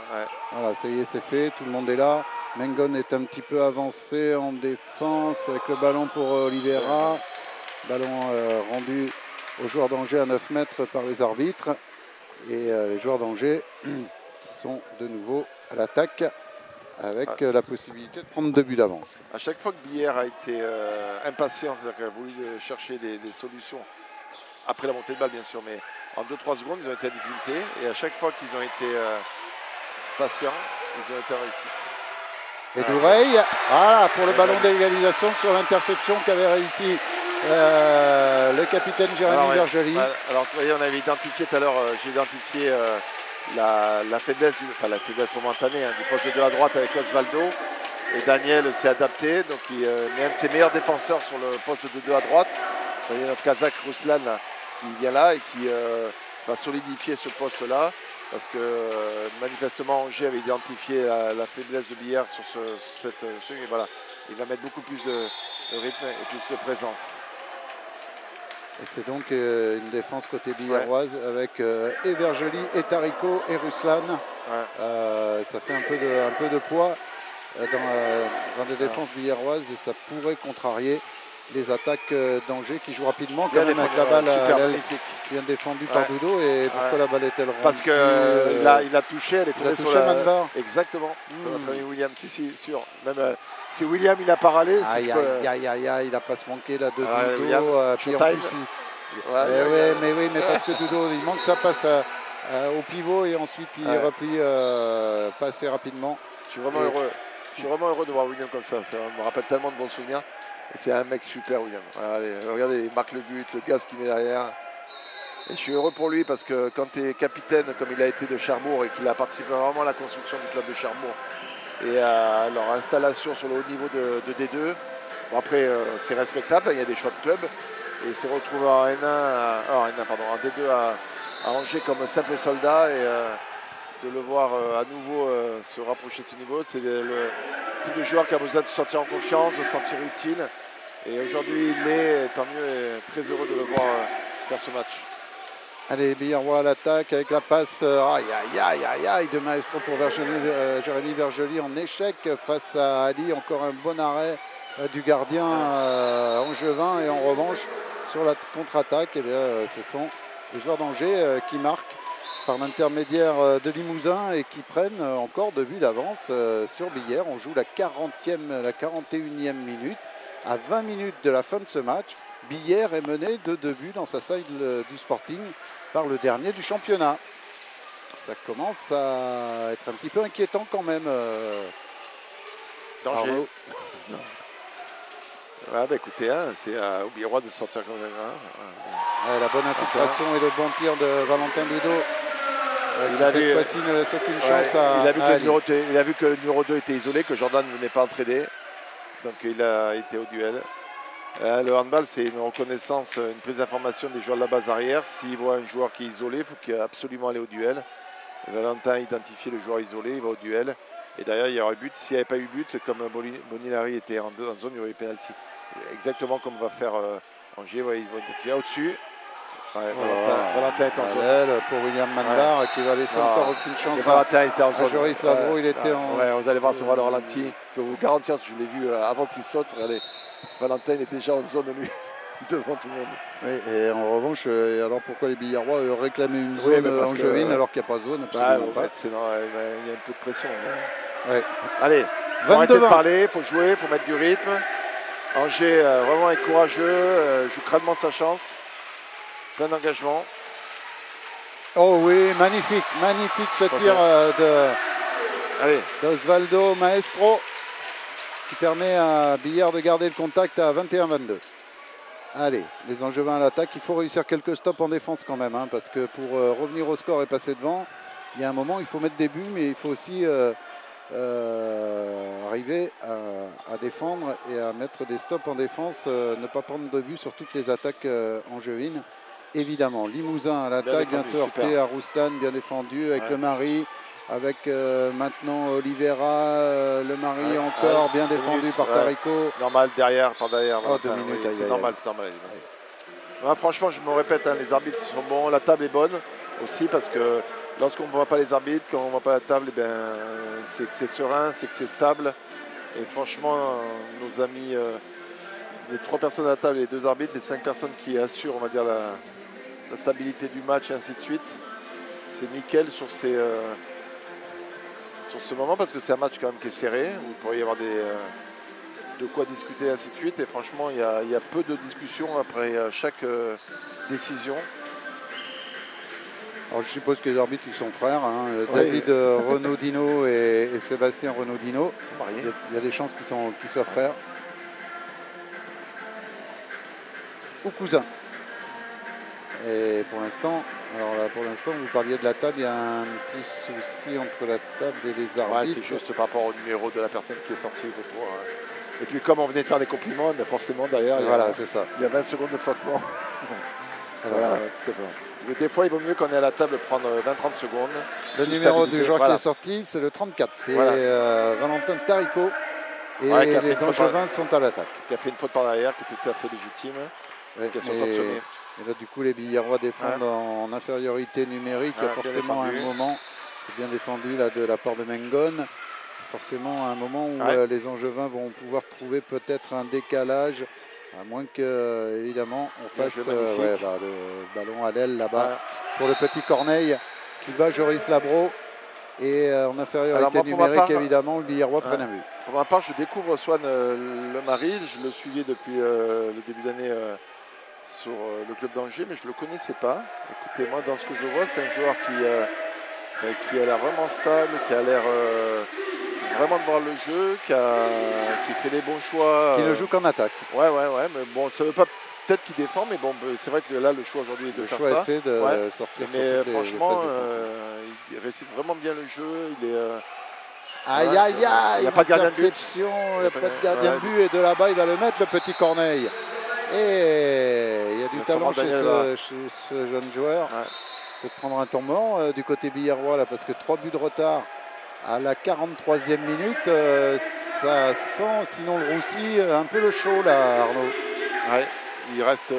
Voilà, ça y est, c'est fait. Tout le monde est là. Mengon est un petit peu avancé en défense avec le ballon pour Oliveira. Ballon rendu aux joueurs d'Angers à 9 mètres par les arbitres. Et les joueurs d'Angers sont de nouveau à l'attaque avec la possibilité de prendre 2 buts d'avance. À chaque fois que Billers a été impatient, c'est-à-dire qu'il a voulu chercher des solutions après la montée de balle bien sûr, mais en 2-3 secondes ils ont été à difficulté et à chaque fois qu'ils ont été patients, ils ont été en réussite. Edoureil, voilà pour le ballon d'égalisation sur l'interception qu'avait réussi le capitaine Jérémy Vergely. Alors vous voyez, on avait identifié tout à l'heure, j'ai identifié la faiblesse momentanée du poste de 2 à droite avec Osvaldo. Et Daniel s'est adapté, donc il met un de ses meilleurs défenseurs sur le poste de 2 à droite. Vous voyez notre Kazakh Rouslan qui vient là et qui va solidifier ce poste-là. Parce que manifestement Angers avait identifié la faiblesse de Billers sur cette et voilà, il va mettre beaucoup plus de rythme et plus de présence. Et c'est donc une défense côté billerroise avec et Vergely, et Tarico, et Ruslan. Ça fait un peu de poids dans les défenses biéroises et ça pourrait contrarier les attaques d'Angers qui jouent rapidement quand bien même avec la balle bien défendue par Doudou. Et pourquoi la balle est-elle rendue? Parce qu'il a touché, elle est tombée sur la... Manvar. Exactement, sur notre ami William, si, sûr. Même si William il a pas râlé, il a pas se manqué là de Doudou. Puis en plus, mais parce que Doudou, il manque sa passe au pivot et ensuite il replie pas assez rapidement. Je suis vraiment heureux. Je suis vraiment heureux de voir William comme ça. Ça me rappelle tellement de bons souvenirs. C'est un mec super, William. Regardez, il marque le but, le gaz qu'il met derrière. Et je suis heureux pour lui parce que quand tu es capitaine, comme il a été de Cherbourg, et qu'il a participé vraiment à la construction du club de Cherbourg et à leur installation sur le haut niveau de D2, bon après c'est respectable, il y a des choix de club. Et il s'est retrouvé en en D2 à Angers comme simple soldat. Et de le voir à nouveau se rapprocher de ce niveau, c'est le type de joueur qui a besoin de se sentir en confiance, de se sentir utile. Et aujourd'hui, il est, tant mieux, et très heureux de le voir faire ce match. Allez, Billerrois à l'attaque avec la passe de Maestro pour Jérémy Vergely en échec face à Ali. Encore un bon arrêt du gardien angevin. Et en revanche, sur la contre-attaque, ce sont les joueurs d'Angers qui marquent par l'intermédiaire de Limousin et qui prennent encore 2 buts d'avance sur Billère. On joue la 41e minute. À 20 minutes de la fin de ce match, Billère est mené de 2 buts dans sa salle du Sporting par le dernier du championnat. Ça commence à être un petit peu inquiétant quand même. Danger. Écoutez, c'est au Billerrois de sortir quand même. La bonne infiltration et le bon tir de Valentin Doudou. Cette fois-ci ne laisse aucune chance à Ali. Il a vu que le numéro 2 était isolé, que Jordan ne venait pas entraider. Donc il a été au duel. Le handball, c'est une reconnaissance, une prise d'information des joueurs de la base arrière. S'il voit un joueur qui est isolé, il faut qu'il absolument aller au duel. Et Valentin a identifié le joueur isolé, il va au duel. Et derrière, il y aura but. S'il n'y avait pas eu but, comme Bonilari était en zone, il y aurait eu pénalty. Exactement comme va faire Angers. Ils vont identifier au-dessus. Valentin est en zone. Pour William Manvar qui va laisser encore aucune chance. Valentin était en zone. Joris Lavaux, il était en... vous allez voir, on va le ralenti. Je peux vous garantir, je l'ai vu avant qu'il saute. Regardez, Valentin est déjà en zone, lui, devant tout le monde. Oui, et en revanche, alors pourquoi les Billerrois réclamaient une zone angevine alors qu'il n'y a pas de zone? Il y a un peu de pression. Ouais. Allez, il faut arrêter de parler, il faut jouer, il faut mettre du rythme. Angers, vraiment est courageux, joue crânement sa chance. Plein d'engagement. Oh oui, magnifique ce tir d'Osvaldo Maestro qui permet à Billard de garder le contact à 21-22. Allez, les Angevins à l'attaque. Il faut réussir quelques stops en défense quand même, parce que pour revenir au score et passer devant, il y a un moment, il faut mettre des buts, mais il faut aussi arriver à défendre et à mettre des stops en défense, ne pas prendre de buts sur toutes les attaques angevines. Évidemment, Limousin à l'attaque, vient se heurter à Roustan, bien défendu avec le Mari, avec maintenant Oliveira, le Mari encore bien défendu par Tarico. Normal derrière, par derrière. 2 minutes, c'est normal. Franchement, je me répète, les arbitres sont bons, la table est bonne aussi parce que lorsqu'on ne voit pas les arbitres, quand on ne voit pas la table, c'est que c'est serein, c'est que c'est stable. Et franchement, nos amis, les 3 personnes à la table et les 2 arbitres, les 5 personnes qui assurent, on va dire, la stabilité du match et ainsi de suite, c'est nickel sur ce moment parce que c'est un match quand même qui est serré, où il pourrait y avoir de quoi discuter et ainsi de suite. Et franchement, il y a peu de discussions après chaque décision. Alors je suppose que les arbitres ils sont frères, David Renaudino et Sébastien Renaudino. Il y a des chances qu'ils soient frères. Ou cousins. Et pour l'instant, vous parliez de la table, il y a un petit souci entre la table et les arbitres. C'est juste par rapport au numéro de la personne qui est sortie. Et puis comme on venait de faire des compliments, forcément derrière, il y a 20 secondes de flottement. Des fois, il vaut mieux qu'on ait à la table prendre 20-30 secondes. Le numéro du joueur qui est sorti, c'est le 34. C'est Valentin Tarico. Et les Angevins sont à l'attaque. Qui a fait une faute par derrière, qui est tout à fait légitime. Qui a sanctionné. Et là, du coup, les Billerrois défendent en infériorité numérique. Forcément, à un moment, c'est bien défendu là, de la part de Mengon. forcément un moment où les Angevins vont pouvoir trouver peut-être un décalage, à moins que évidemment on fasse le ballon à l'aile là-bas pour le petit Corneille qui bat Joris Labro. Et en infériorité numérique, évidemment, le Billerrois prenne un but. Pour ma part, je découvre Swan Le Marie. Je le suivais depuis le début d'année sur le club d'Angers, mais je ne le connaissais pas. Écoutez, moi, dans ce que je vois, c'est un joueur qui a l'air vraiment stable, qui a l'air vraiment de voir le jeu, qui fait les bons choix. Qui ne joue qu'en attaque. Ouais, mais bon, ça ne veut pas... Peut-être qu'il défend, mais bon, c'est vrai que là, le choix aujourd'hui est de faire ça. Le choix est fait de sortir mais franchement, il récite vraiment bien le jeu. Il est... aïe, aïe, aïe, il n'y a pas de gardien de but. Il n'y a pas de gardien de but. Et de là-bas, il va le mettre, le petit Corneille. Et il y a du talent chez ce jeune joueur. Peut-être prendre un temps mort du côté billerrois, là, parce que 3 buts de retard à la 43e minute. Ça sent, sinon le roussi, un peu le chaud, là, Arnaud. Ouais. Il reste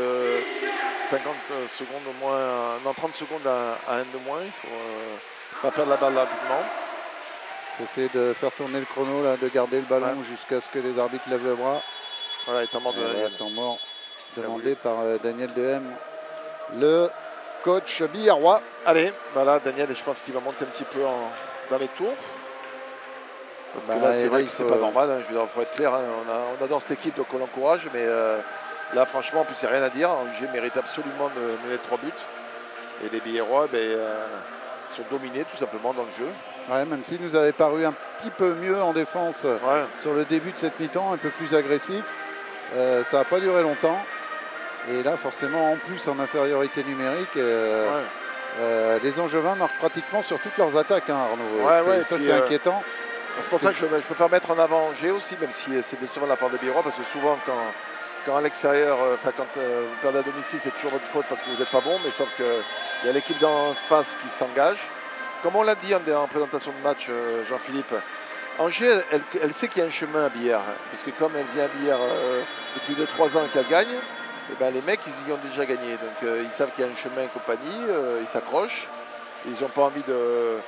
50 secondes au moins, non 30 secondes à 1 de moins. Il ne faut pas perdre la balle rapidement. Il faut essayer de faire tourner le chrono, là, de garder le ballon jusqu'à ce que les arbitres lèvent le bras. Voilà, temps mort de Daniel. Temps mort demandé par Daniel Dehem, le coach billerrois. Allez, voilà, Daniel, je pense qu'il va monter un petit peu dans les tours. Parce que là, c'est vrai que c'est pas normal. Hein, il faut être clair. Hein, on adore cette équipe, donc on l'encourage. Mais là, franchement, en plus, il n'y a rien à dire. Angers mérite absolument de mener 3 buts. Et les Billerrois sont dominés tout simplement dans le jeu. Ouais, même s'ils nous avaient paru un petit peu mieux en défense sur le début de cette mi-temps, un peu plus agressif. Ça n'a pas duré longtemps. Et là, forcément, en plus, en infériorité numérique, les Angevins marquent pratiquement sur toutes leurs attaques, hein, Arnaud. Ça, c'est inquiétant. C'est pour ça que je préfère mettre en avant Angers aussi, même si c'est décevant de la part des Billerrois, parce que souvent, quand à l'extérieur, quand vous perdez à domicile, c'est toujours votre faute parce que vous n'êtes pas bon, mais sauf qu'il y a l'équipe d'en face qui s'engage. Comme on l'a dit en présentation de match, Jean-Philippe, Angers, elle sait qu'il y a un chemin à Billard, puisque comme elle vient à Billard depuis 2-3 ans qu'elle gagne, les mecs, ils y ont déjà gagné. Donc ils savent qu'il y a un chemin et compagnie, ils s'accrochent, ils n'ont pas envie de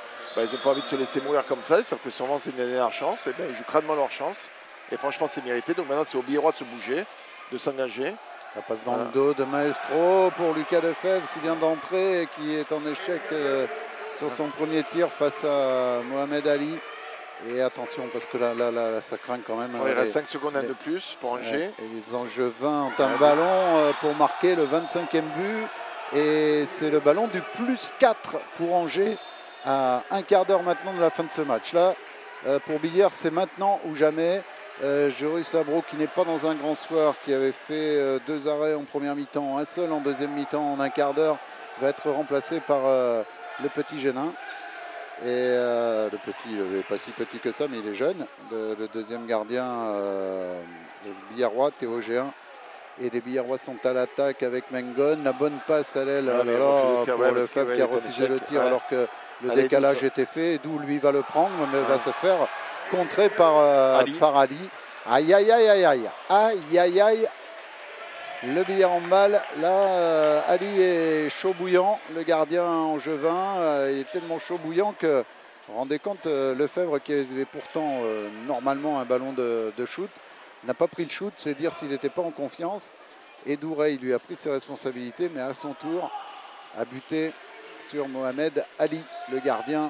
se laisser mourir comme ça, ils savent que sûrement c'est une dernière chance, ils jouent crânement leur chance. Et franchement, c'est mérité. Donc maintenant, c'est aux Billerrois de se bouger, de s'engager. Ça passe dans le dos de Maestro pour Lucas Lefebvre qui vient d'entrer et qui est en échec sur son premier tir face à Mohamed Ali. Et attention, parce que là ça craint quand même. Il reste 5 secondes de plus pour Angers. Et les Angevins ont un ballon pour marquer le 25e but. Et c'est le ballon du +4 pour Angers à un quart d'heure maintenant de la fin de ce match-là. Pour Billard, c'est maintenant ou jamais. Joris Labro, qui n'est pas dans un grand soir, qui avait fait 2 arrêts en première mi-temps, un seul en deuxième mi-temps en un quart d'heure, va être remplacé par le petit Génin. Et le petit, il n'est pas si petit que ça, mais il est jeune. Le deuxième gardien, le Billerrois, Théo Géin. Et les Billerrois sont à l'attaque avec Mengon. La bonne passe à l'aile pour le Fab qui a refusé le tir alors que le décalage était fait. D'où lui va le prendre, mais va se faire contrer par Ali. Aïe, aïe, aïe, aïe, aïe. Aïe, aïe, aïe. Le billard en balle. Là, Ali est chaud bouillant. Le gardien angevin il est tellement chaud bouillant que, vous vous rendez compte, Lefebvre, qui avait pourtant normalement un ballon de shoot, n'a pas pris le shoot. C'est dire s'il n'était pas en confiance. Et Douray lui a pris ses responsabilités, mais à son tour a buté sur Mohamed Ali, le gardien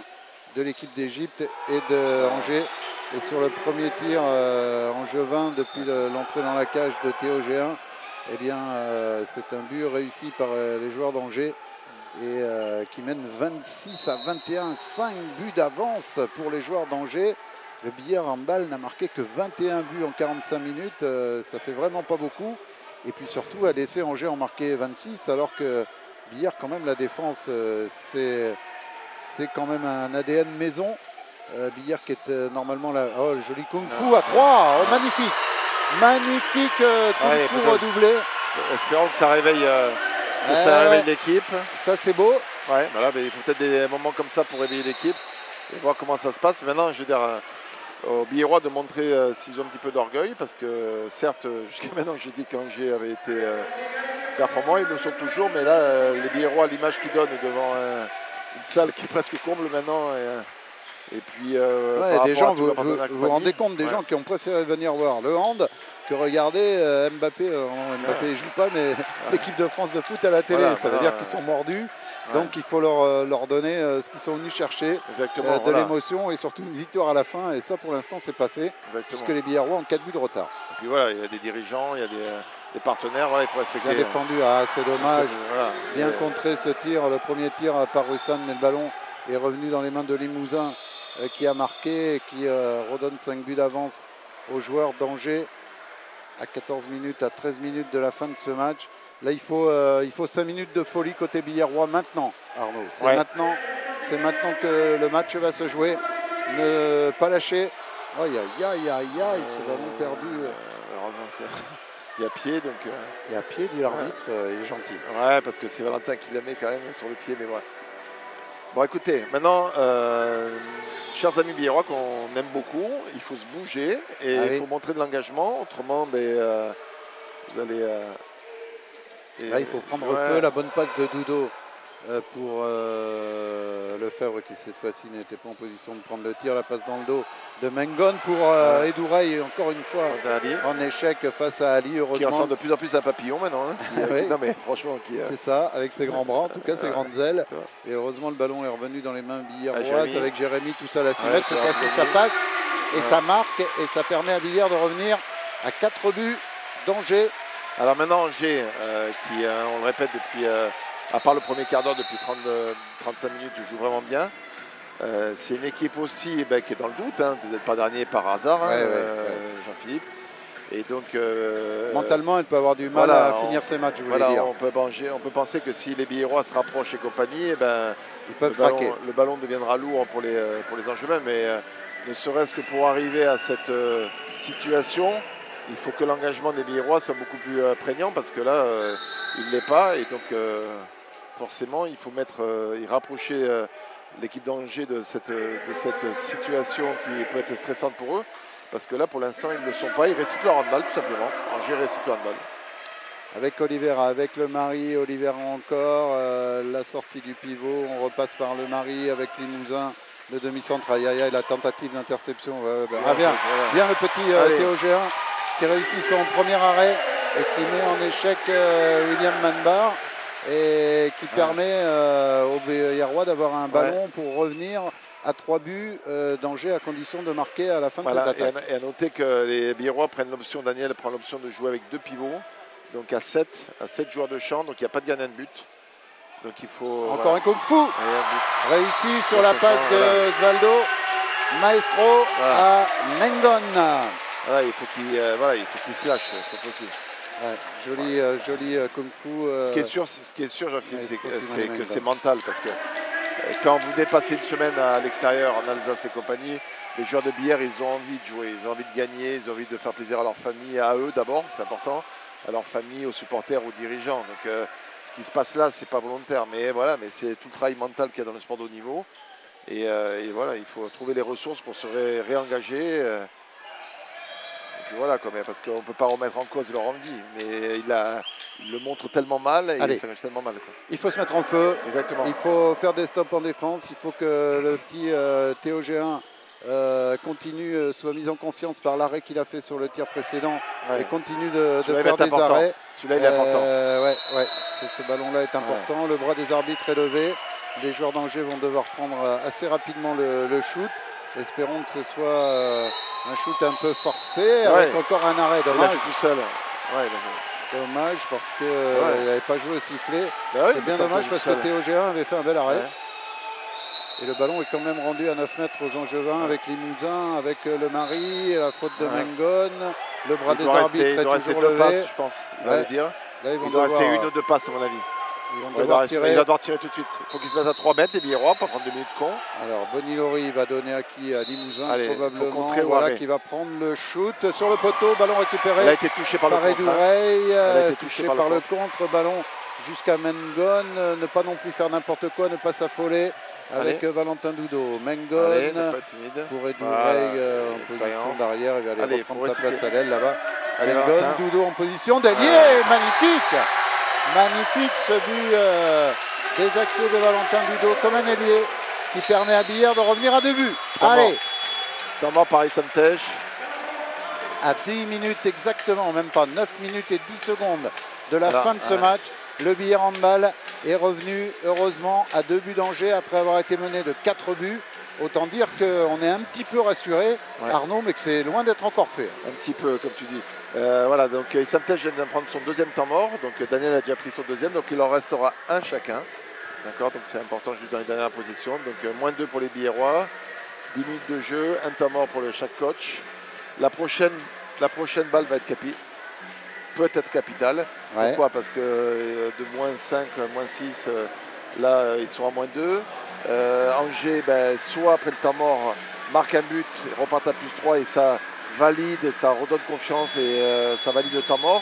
de l'équipe d'Égypte et de Angers. Et sur le premier tir angevin depuis l'entrée dans la cage de Théo Géin, eh bien c'est un but réussi par les joueurs d'Angers et qui mène 26 à 21, 5 buts d'avance pour les joueurs d'Angers. Le Billard Handball n'a marqué que 21 buts en 45 minutes, ça fait vraiment pas beaucoup. Et puis surtout a laissé Angers en marquer 26 alors que Billard, quand même, la défense, c'est quand même un ADN maison. Billard qui est normalement là. Oh, le joli Kung Fu à 3. Oh, magnifique. Magnifique Kung Fu redoublé. Espérons que ça réveille, l'équipe. Ça, c'est beau. Ouais, voilà, mais il faut peut-être des moments comme ça pour réveiller l'équipe et voir comment ça se passe. Maintenant, je veux dire, aux Billerrois de montrer s'ils ont un petit peu d'orgueil parce que, certes, jusqu'à maintenant, j'ai dit qu'Angers avait été performants, ils le sont toujours, mais là, les Billerrois, l'image qu'ils donnent devant une salle qui est presque comble maintenant, Et puis, des gens, vous vous rendez compte des gens qui ont préféré venir voir le hand que regarder Mbappé. Mbappé ne joue pas, mais l'équipe de France de foot à la télé. Ça veut dire qu'ils sont mordus. Donc il faut leur donner ce qu'ils sont venus chercher, de l'émotion et surtout une victoire à la fin. Et ça, pour l'instant, c'est pas fait, puisque les Biarrois ont 4 buts de retard. Et puis voilà, il y a des dirigeants, il y a des partenaires, il faut respecter. Bien défendu, c'est dommage. Bien contré ce tir, le premier tir par Russan, mais le ballon est revenu dans les mains de Limousin qui a marqué et qui redonne 5 buts d'avance aux joueurs d'Angers à 14 minutes, à 13 minutes de la fin de ce match. Là, il faut 5 minutes de folie côté Biarrois maintenant, Arnaud. C'est maintenant que le match va se jouer. Ne pas lâcher. Aïe, aïe, aïe, aïe, aïe, ce ballon perdu. Heureusement qu'il y a pied. Donc, il y a pied, dit l'arbitre, il est gentil. Ouais, parce que c'est Valentin qui la met quand même sur le pied, mais ouais. Bon, écoutez, maintenant, chers amis biarrois qu'on aime beaucoup, il faut se bouger et il faut montrer de l'engagement. Autrement, vous allez... là, il faut prendre feu, la bonne passe de Dudo pour Lefebvre qui cette fois-ci n'était pas en position de prendre le tir. La passe dans le dos de Mengon pour Edouray, encore une fois en échec face à Ali. Heureusement. Qui ressemble de plus en plus à un papillon maintenant. Non mais franchement, c'est ça, avec ses grands bras, en tout cas ses grandes ailes. Et heureusement le ballon est revenu dans les mains biarroises avec Jérémy, tout ça à 6 mètres. Cette fois-ci ça passe et ça marque et ça permet à Billard de revenir à 4 buts d'Angers. Alors maintenant Angers, qui on le répète depuis, à part le premier quart d'heure, depuis 35 minutes, joue vraiment bien. C'est une équipe aussi qui est dans le doute. Vous n'êtes pas dernier par hasard, Jean-Philippe. Et donc, mentalement, elle peut avoir du mal à finir ses matchs, je voulais dire. On peut penser que si les Biarrois se rapprochent et compagnie, ils peuvent craquer. Le ballon deviendra lourd pour les Angevins. Mais ne serait-ce que pour arriver à cette situation, il faut que l'engagement des Biarrois soit beaucoup plus prégnant parce que là, il ne l'est pas. Et donc, forcément, il faut rapprocher l'équipe d'Angers de cette situation qui peut être stressante pour eux. Parce que là, pour l'instant, ils ne le sont pas. Ils récitent leur handball, tout simplement. Angers récite le handball. Avec Oliveira, avec le Mari, Oliveira encore. La sortie du pivot, on repasse par le Mari avec Limousin. Le demi-centre, aïe, aïe, aïe, la tentative d'interception. Bien le petit Théo Géant qui réussit son premier arrêt et qui met en échec William Manbar et qui permet aux Biarrois d'avoir un ballon pour revenir à 3 buts d'Angers à condition de marquer à la fin de cette attaque. Et à noter que les Biarrois prennent l'option, Daniel prend l'option de jouer avec 2 pivots, donc à 7 joueurs de champ, donc il n'y a pas de gardien de but. Donc il faut... Encore un kung fu réussi sur la passe de Zvaldo, Maestro à Mengon. Voilà, il faut qu'il se lâche, c'est possible. Joli kung fu. Ce qui est sûr, Jean-Philippe, c'est que c'est mental parce que quand vous dépassez une semaine à l'extérieur en Alsace et compagnie, les joueurs de billard, ils ont envie de jouer, ils ont envie de gagner, ils ont envie de faire plaisir à leur famille, à eux d'abord, c'est important, à leur famille, aux supporters, aux dirigeants. Donc ce qui se passe là, c'est pas volontaire, mais c'est tout le travail mental qu'il y a dans le sport de haut niveau. Et voilà, il faut trouver les ressources pour se réengager. Et puis voilà, parce qu'on ne peut pas remettre en cause leur envie, mais il le montre tellement mal et il s'engage tellement mal. Il faut se mettre en feu. Exactement. Il faut faire des stops en défense. Il faut que le petit Théo Géant continue, soit mis en confiance par l'arrêt qu'il a fait sur le tir précédent et continue de faire des arrêts. Celui-là, il est important. Ce ballon-là est important. Le bras des arbitres est levé. Les joueurs d'Angers vont devoir prendre assez rapidement le shoot. Espérons que ce soit un shoot un peu forcé avec encore un arrêt. Dommage. Il joue seul. Dommage parce qu'il n'avait pas joué au sifflet. C'est bien dommage parce que Théo Géant avait fait un bel arrêt. Et le ballon est quand même rendu à 9 mètres aux Angevins avec Limousin, avec le Mari, la faute de Mengon, le bras des arbitres est toujours levé. Passes, je pense, il va le dire. Là, il doit rester 1 ou 2 passes à mon avis. Il va devoir tirer tout de suite. Il faut qu'il se mette à 3 mètres, les Biarrois, pas prendre 2 minutes con. Alors, Bonilori va donner à qui? À Limousin, probablement. Qui va prendre le shoot sur le poteau. Ballon récupéré. Il a été touché par le contre. Edouray, touché par le contre. Ballon jusqu'à Mengon. Ne pas non plus faire n'importe quoi, ne pas s'affoler avec Valentin Dudo. Mengon pour Edouray en position d'arrière. Il va aller reprendre sa place à l'aile là-bas. Mengon, Dudo en position d'ailier. Magnifique! Magnifique ce but désaxé de Valentin Dudo comme un ailier qui permet à Billard de revenir à 2 buts. Allez, temps mort Paris Samtej. à 10 minutes exactement, même pas 9 minutes et 10 secondes de la fin de ce match, le Billard Handball est revenu heureusement à 2 buts d'Angers après avoir été mené de 4 buts. Autant dire qu'on est un petit peu rassuré, Arnaud, mais que c'est loin d'être encore fait. Un petit peu, comme tu dis. Voilà, donc Samtej vient de prendre son deuxième temps mort. Donc Daniel a déjà pris son deuxième, donc il en restera un chacun. D'accord, donc c'est important juste dans les dernières positions. Donc moins 2 pour les Billérois, 10 minutes de jeu, un temps mort pour chaque coach. La prochaine balle va être peut-être capitale. Pourquoi? Parce que de moins 5, moins 6, là ils sont à moins 2. Angers, soit après le temps mort, marque un but, repartent à plus 3 et ça valide, ça redonne confiance et ça valide le temps mort.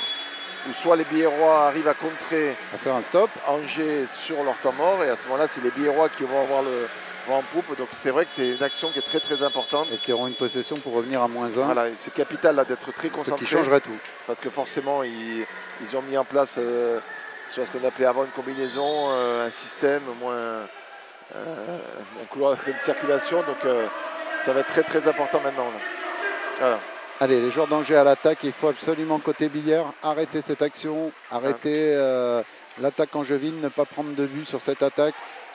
Ou soit les Billérois arrivent à contrer, à faire un stop, Angers sur leur temps mort et à ce moment-là, c'est les Billérois qui vont avoir le vent en poupe. Donc c'est vrai que c'est une action qui est très très importante. Et qui auront une possession pour revenir à moins 1. Voilà, c'est capital là d'être très concentré. Ce qui changerait tout. Parce que forcément, ils ont mis en place soit ce qu'on appelait avant une combinaison, un système, au moins un couloir de circulation. Donc ça va être très très important maintenant. Là. Voilà. Allez, les joueurs d'Angers à l'attaque, il faut absolument côté Billard arrêter cette action, arrêter l'attaque angevine, ne pas prendre de but sur cette attaque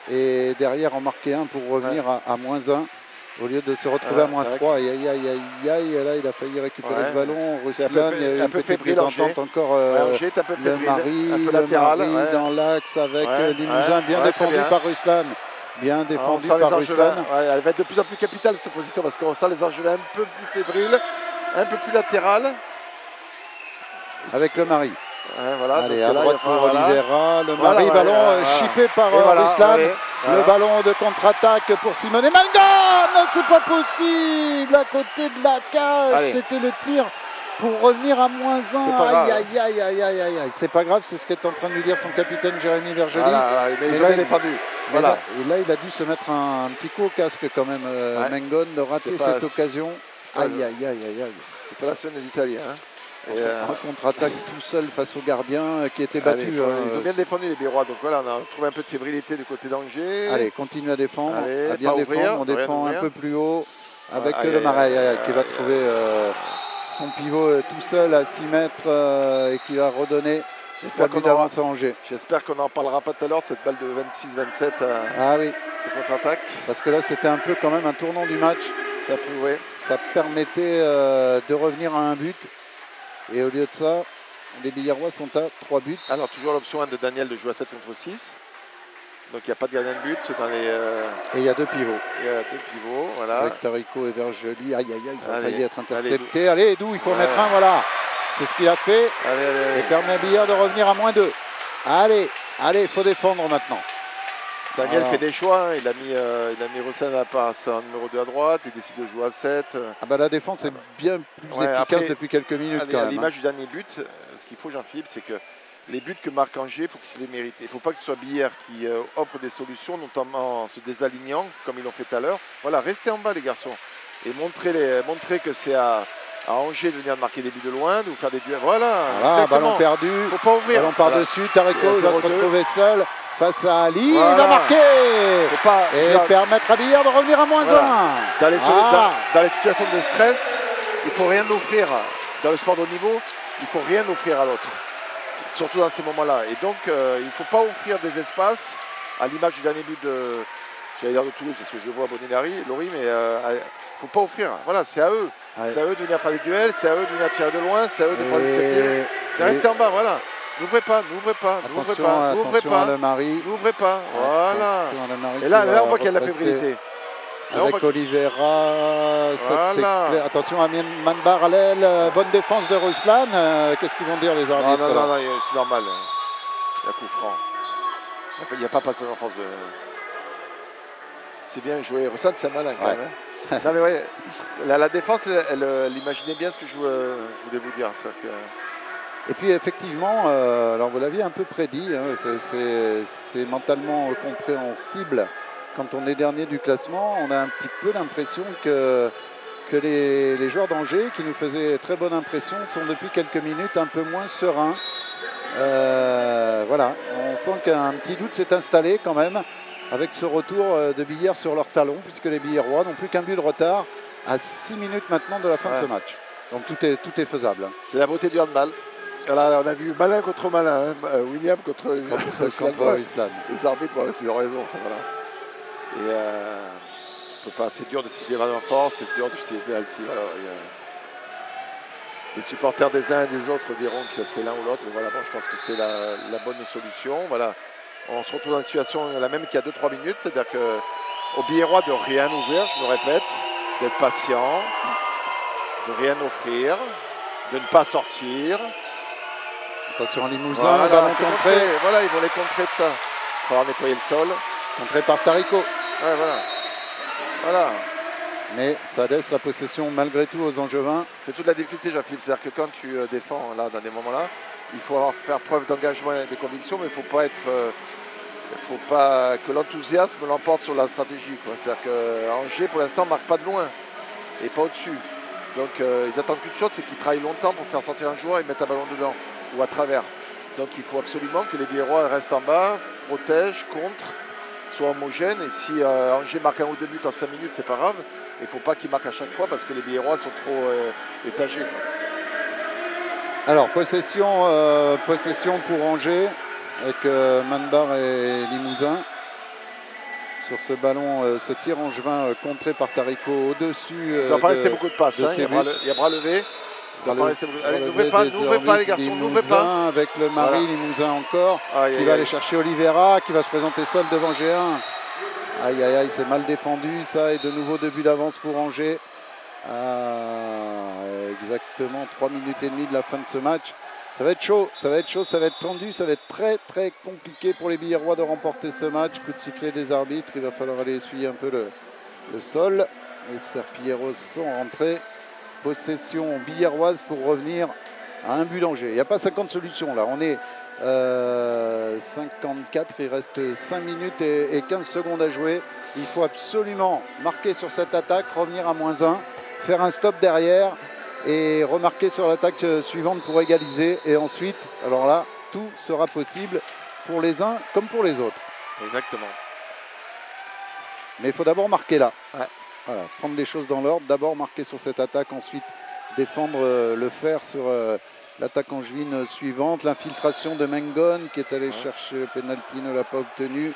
et derrière en marquer un pour revenir à moins 1 au lieu de se retrouver à moins 3. Aïe, aïe, aïe, aïe, aïe, là il a failli récupérer ce ballon. Ruslan, il y a eu une petite mésentente encore. Angers est un peu fébrile, un peu latéral. Dans l'axe avec Limousin, bien défendu par Ruslan. Bien défendu par Ruslan. Elle va être de plus en plus capitale cette position parce qu'on sent les Angevins un peu plus fébriles, un peu plus latéral. Avec le Mari. Voilà, allez, à droite pour Oliveira, le Mari, ballon chippé par Ruslan. Le ballon de contre-attaque pour Simone Mangan. Non, c'est pas possible. À côté de la cage, c'était le tir pour revenir à moins 1. Aïe, aïe, aïe, aïe, aïe, aïe. C'est pas grave, c'est ce qu'est en train de lui dire son capitaine Jérémy Vergely. Mais ils ont bien défendu. Voilà. Et là, il a dû se mettre un petit coup au casque quand même, Mangan, de rater cette occasion. Aïe, aïe, aïe, aïe, aïe. C'est pas la semaine des Italiens. Un contre-attaque tout seul face au gardien qui était battu. Ils ont bien défendu les Billérois, donc voilà, on a trouvé un peu de fébrilité du côté d'Angers. Allez, continue à défendre, à bien défendre. On défend un peu plus haut avec le Marais qui va trouver son pivot tout seul à 6 mètres et qui va redonner. J'espère qu'on avance à Angers. J'espère qu'on n'en parlera pas tout à l'heure de cette balle de 26-27. Ah oui. Cette contre-attaque. Parce que là, c'était un peu quand même un tournant du match. Ça permettait de revenir à un but. Et au lieu de ça, les Billérois sont à 3 buts. Alors, toujours l'option 1 de Daniel de jouer à 7 contre 6. Donc, il n'y a pas de gardien de but dans les... Et il y a 2 pivots. Il y a 2 pivots, voilà. Avec Tarico et Vergely. Aïe, aïe, aïe, ils ont failli être interceptés. Allez, Edou, il faut mettre un, voilà. C'est ce qu'il a fait. Et permet à Billard de revenir à moins 2. Allez, il faut défendre maintenant. Daniel fait des choix, il a mis Ruslan à la passe en numéro 2 à droite, il décide de jouer à 7. La défense est bien plus efficace depuis quelques minutes. À l'image du dernier but, ce qu'il faut, Jean-Philippe, c'est que les buts que marque Angers, il faut qu'ils se les méritent. Il ne faut pas que ce soit Billard qui offre des solutions, notamment en se désalignant, comme ils l'ont fait tout à l'heure. Voilà, restez en bas les garçons et montrer que c'est à Angers de venir marquer des buts de loin, de vous faire des duels. Voilà, ballon perdu, il ne faut pas ouvrir. Ballon par-dessus, Tarico va se retrouver seul. Face à Ali, il va marquer et permettre à Billard de revenir à moins 1. Dans les situations de stress, il ne faut rien offrir. Dans le sport de haut niveau, il ne faut rien offrir à l'autre. Surtout dans ces moments-là. Et donc, il ne faut pas offrir des espaces, à l'image du dernier but de Toulouse, parce que je vois Bonilari, mais il ne faut pas offrir. Voilà, c'est à eux. C'est à eux de venir faire des duels, c'est à eux de venir tirer de loin, c'est à eux de prendre l'initiative. Restez en bas, voilà. N'ouvrez pas. N'ouvrez pas. Voilà. Et là, on voit qu'il y a de la fébrilité. Avec Oliveira. Attention à Manbar à l'aile. Bonne défense de Ruslan. Qu'est-ce qu'ils vont dire les arbitres? Non, c'est normal. Il y a coup franc. Il n'y a pas passé d'enfance de... C'est bien joué. Ruslan, c'est malin quand même. Non mais ouais, la défense, elle imaginait bien ce que je voulais vous dire. Et puis effectivement, alors vous l'aviez un peu prédit, c'est mentalement compréhensible. Quand on est dernier du classement, on a un petit peu l'impression que les joueurs d'Angers, qui nous faisaient très bonne impression, sont depuis quelques minutes un peu moins sereins. Voilà, on sent qu'un petit doute s'est installé quand même. avec ce retour de Billère sur leur talon, puisque les Billérois n'ont plus qu'un but de retard à 6 minutes maintenant de la fin de ce match. Donc tout est faisable. C'est la beauté du handball. Là, on a vu malin contre malin, hein. William contre Island. Les arbitres, ils ont raison. Enfin, voilà. Et c'est dur de siffler vraiment fort, c'est dur de siffler penalty. Voilà. Les supporters des uns et des autres diront que c'est l'un ou l'autre, mais voilà, bon, je pense que c'est la bonne solution. Voilà. On se retrouve dans une situation la même qu'il y a 2-3 minutes, c'est-à-dire qu'au Billérois de rien ouvrir, je me répète, d'être patient, de rien offrir, de ne pas sortir. Attention à Limousin, voilà, ballon contré. Voilà, ils vont les contrer tout ça. Il va falloir nettoyer le sol. Contré par Tarico. Ouais, voilà. Mais ça laisse la possession malgré tout aux Angevins. C'est toute la difficulté, Jean-Philippe. C'est-à-dire que quand tu défends là, dans des moments-là, il faut faire preuve d'engagement et de conviction, mais il ne faut pas que l'enthousiasme l'emporte sur la stratégie. C'est-à-dire qu'Angers, pour l'instant, ne marque pas de loin et pas au-dessus. Donc ils attendent qu'une chose, c'est qu'ils travaillent longtemps pour faire sortir un joueur et mettre un ballon dedans ou à travers. Donc il faut absolument que les Billérois restent en bas, protègent, contre, soient homogènes. Et si Angers marque un ou deux buts en 5 minutes, c'est pas grave. Il ne faut pas qu'ils marquent à chaque fois parce que les Billérois sont trop étagés. Alors possession pour Angers avec Manbar et Limousin. Sur ce ballon, ce tir angevin contré par Tarico au-dessus. Il ne doit pas rester beaucoup de passes. Il y a bras levés. Allez, n'ouvrez pas les garçons, n'ouvrez pas. Avec le Marie, Limousin encore, qui va aller chercher Oliveira, qui va se présenter seul devant G1. Aïe, aïe, aïe, c'est mal défendu ça, et de nouveau 2 buts d'avance pour Angers. Exactement 3 minutes et demie de la fin de ce match. Ça va être chaud, ça va être tendu, ça va être très très compliqué pour les Billérois de remporter ce match. Coup de sifflet des arbitres, il va falloir aller essuyer un peu le sol. Les Serpilleros sont rentrés. Possession billéroise pour revenir à un but d'Angers. Il n'y a pas 50 solutions là, on est 54, il reste 5 minutes et 15 secondes à jouer. Il faut absolument marquer sur cette attaque, revenir à -1, faire un stop derrière et remarquer sur l'attaque suivante pour égaliser. Et ensuite, alors là, tout sera possible pour les uns comme pour les autres. Exactement. Mais il faut d'abord marquer là. Ouais. Voilà, prendre les choses dans l'ordre, d'abord marquer sur cette attaque, ensuite défendre le fer sur l'attaque angevine suivante. L'infiltration de Mengon qui est allé chercher le pénalty, ne l'a pas obtenu.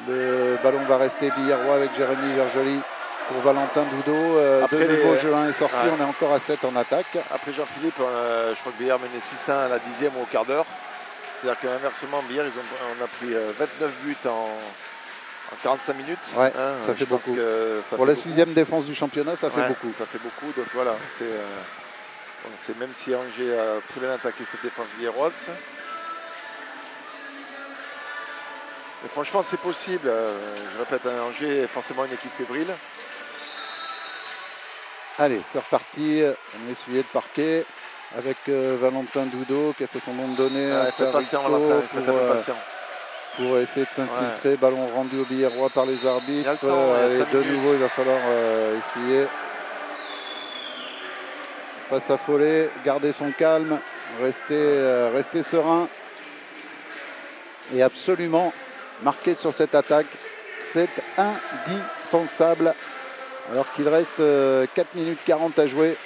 Le ballon va rester billérois avec Jérémy Verjoli pour Valentin Doudot. De nouveau, jeu 1 est sorti, on est encore à 7 en attaque. Après Jean-Philippe, je crois que Billère menait 6-1 à la 10e ou au quart d'heure. C'est-à-dire qu'inversement, Billère, on a pris 29 buts en 45 minutes. Ouais, ça fait beaucoup. Pour la 6e défense du championnat, ça fait beaucoup. Ça fait beaucoup, donc voilà. C'est même si Angers a très bien attaqué cette défense billéroise. Mais franchement, c'est possible. Je répète, Angers est forcément une équipe fébrile. Allez, c'est reparti. On a essuyé le parquet avec Valentin Doudot qui a fait son nom de données. Faites patient, Valentin, il faut être un peu patient. Pour essayer de s'infiltrer, ballon rendu au Billérois par les arbitres. Et de nouveau, il va falloir essuyer. Pas s'affoler, garder son calme, rester serein. Et absolument marquer sur cette attaque. C'est indispensable. Alors qu'il reste 4 minutes 40 à jouer.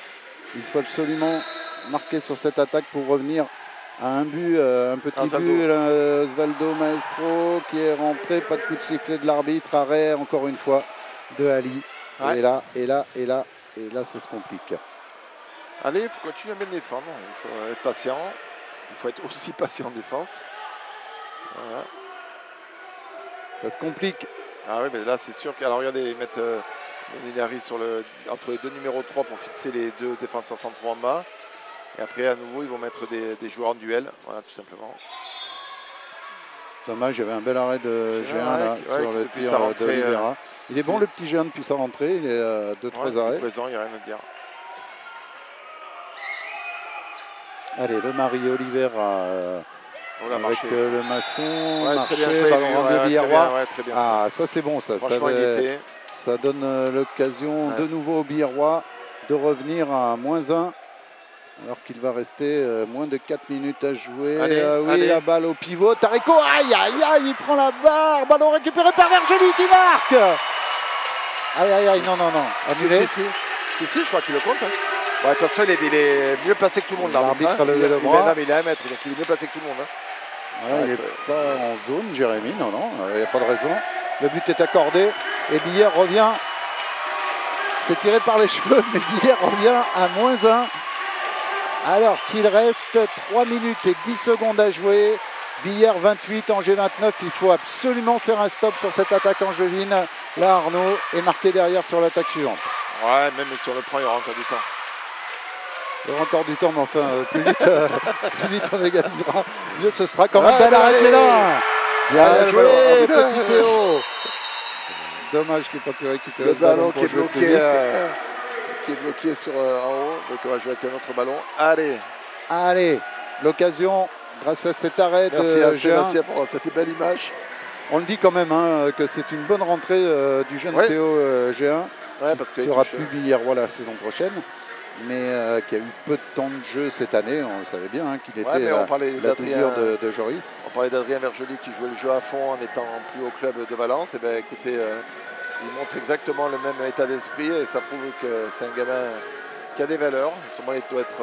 Il faut absolument marquer sur cette attaque pour revenir à un but, un petit but, Osvaldo Maestro qui est rentré, pas de coup de sifflet de l'arbitre, arrêt encore une fois de Ali. Et là, ça se complique. Allez, il faut continuer à bien défendre, il faut être patient, il faut être aussi patient en défense. Voilà. Ça se complique. Ah oui, mais là c'est sûr qu'alors regardez, ils mettent Linari entre les deux numéros 3 pour fixer les deux défenseurs centraux en bas. Et après, à nouveau, ils vont mettre des joueurs en duel. Voilà, tout simplement. Dommage, il y avait un bel arrêt de G1 là, sur le tir d'Oliveira. Il est bon le petit G1 depuis sa rentrée. Il est à 2-3 arrêts. Présent, il n'y a rien à dire. Allez, le Marie Oliveira avec le Masson. Marché, ballon rendu Billérois. Très bien. Ah, ça c'est bon ça. Ça donne l'occasion de nouveau au Billérois de revenir à -1. Alors qu'il va rester moins de 4 minutes à jouer. Allez, Oui, allez. la balle au pivot. Tarico, aïe, aïe, aïe, il prend la barre. Ballon récupéré par Vergely qui marque. Aïe, aïe, aïe, non, non, non. Annulé. Si, je crois qu'il le compte. Hein. Bon, attention, il est mieux placé que tout le monde. L'arbitre hein. a levé le bras. Il est à 1 mètre, donc il est mieux placé que tout le monde. Hein. Voilà, il n'est pas en zone, Jérémy. Non, non, il n'y a pas de raison. Le but est accordé. Et Billère revient. C'est tiré par les cheveux, mais Billère revient à -1. Alors qu'il reste 3 minutes et 10 secondes à jouer. Billère 28, Angers 29. Il faut absolument faire un stop sur cette attaque angevine. Là, Arnaud est marqué derrière sur l'attaque suivante. Ouais, même si on le prend, il y aura encore du temps. Il y aura encore du temps, mais enfin, plus vite on égalisera. Mieux ce sera quand même belle arrêtée là. Bien joué, petit Théo. Dommage qu'il n'ait pas pu récupérer le ballon qui est bloqué sur, en haut. Donc on va jouer avec un autre ballon. Allez. Allez, l'occasion, grâce à cet arrêt de Merci pour cette belle image. On le dit quand même hein, que c'est une bonne rentrée du jeune Théo G1. Ouais, parce qui sera plus Billièrois la saison prochaine, mais qui a eu peu de temps de jeu cette année. On le savait bien hein, qu'il était la doublure de Joris. On parlait d'Adrien Vergely qui jouait le jeu à fond en étant plus haut club de Valence. Et bien écoutez, il montre exactement le même état d'esprit et ça prouve que c'est un gamin qui a des valeurs. Sûrement il doit être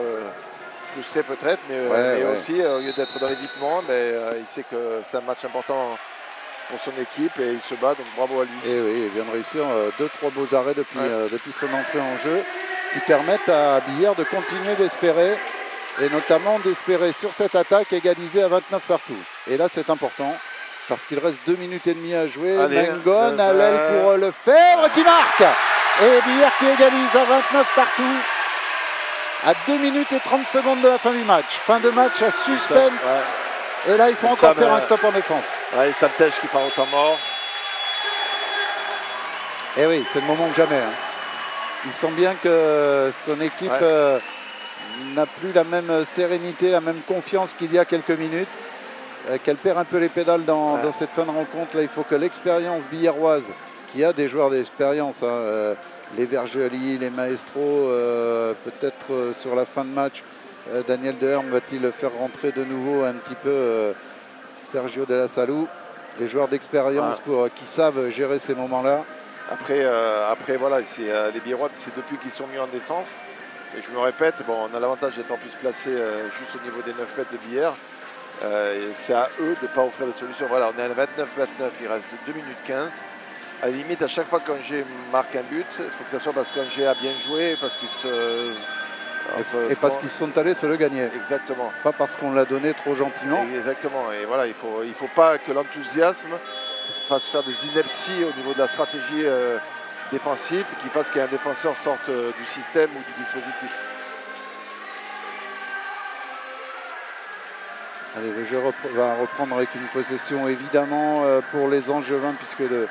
frustré peut-être, mais aussi au lieu d'être dans l'évitement, il sait que c'est un match important pour son équipe et il se bat, donc bravo à lui. Et oui, il vient de réussir 2-3 beaux arrêts depuis son entrée en jeu qui permettent à Billère de continuer d'espérer et notamment d'espérer sur cette attaque égalisée à 29 partout. Et là c'est important parce qu'il reste 2 minutes et demie à jouer. Mengon à l'aile pour Lefebvre qui marque et Billère qui égalise à 29 partout à 2 minutes et 30 secondes de la fin du match. Fin de match à suspense. Et là, il faut encore faire un stop en défense. Ouais, Sam Tej qui part au temps mort. Et oui, c'est le moment ou jamais. Hein. Il sent bien que son équipe n'a plus la même sérénité, la même confiance qu'il y a quelques minutes. Qu'elle perd un peu les pédales dans cette fin de rencontre. Là, il faut que l'expérience billéroise, qui a des joueurs d'expérience, hein, les Vergely, les Maestro, peut-être sur la fin de match, Daniel Deherme va-t-il faire rentrer de nouveau un petit peu Sergio de la Salou, les joueurs d'expérience qui savent gérer ces moments-là. Après voilà, les Biérois, c'est depuis qu'ils sont mis en défense. Et je me répète, bon, on a l'avantage d'être en plus placé juste au niveau des 9 mètres de Billère. C'est à eux de ne pas offrir des solutions. Voilà, on est à 29-29, il reste 2 minutes 15. À la limite, à chaque fois qu'Angers marque un but, il faut que ça soit parce qu'Angers a bien joué, parce qu'ils se... Et parce qu'ils sont allés se le gagner. Exactement. Pas parce qu'on l'a donné trop gentiment. Exactement. Et voilà, il faut pas que l'enthousiasme fasse faire des inepties au niveau de la stratégie défensive, qui fasse qu'un défenseur sorte du système ou du dispositif. Allez, le jeu va reprendre avec une possession évidemment pour les Angevins, puisque le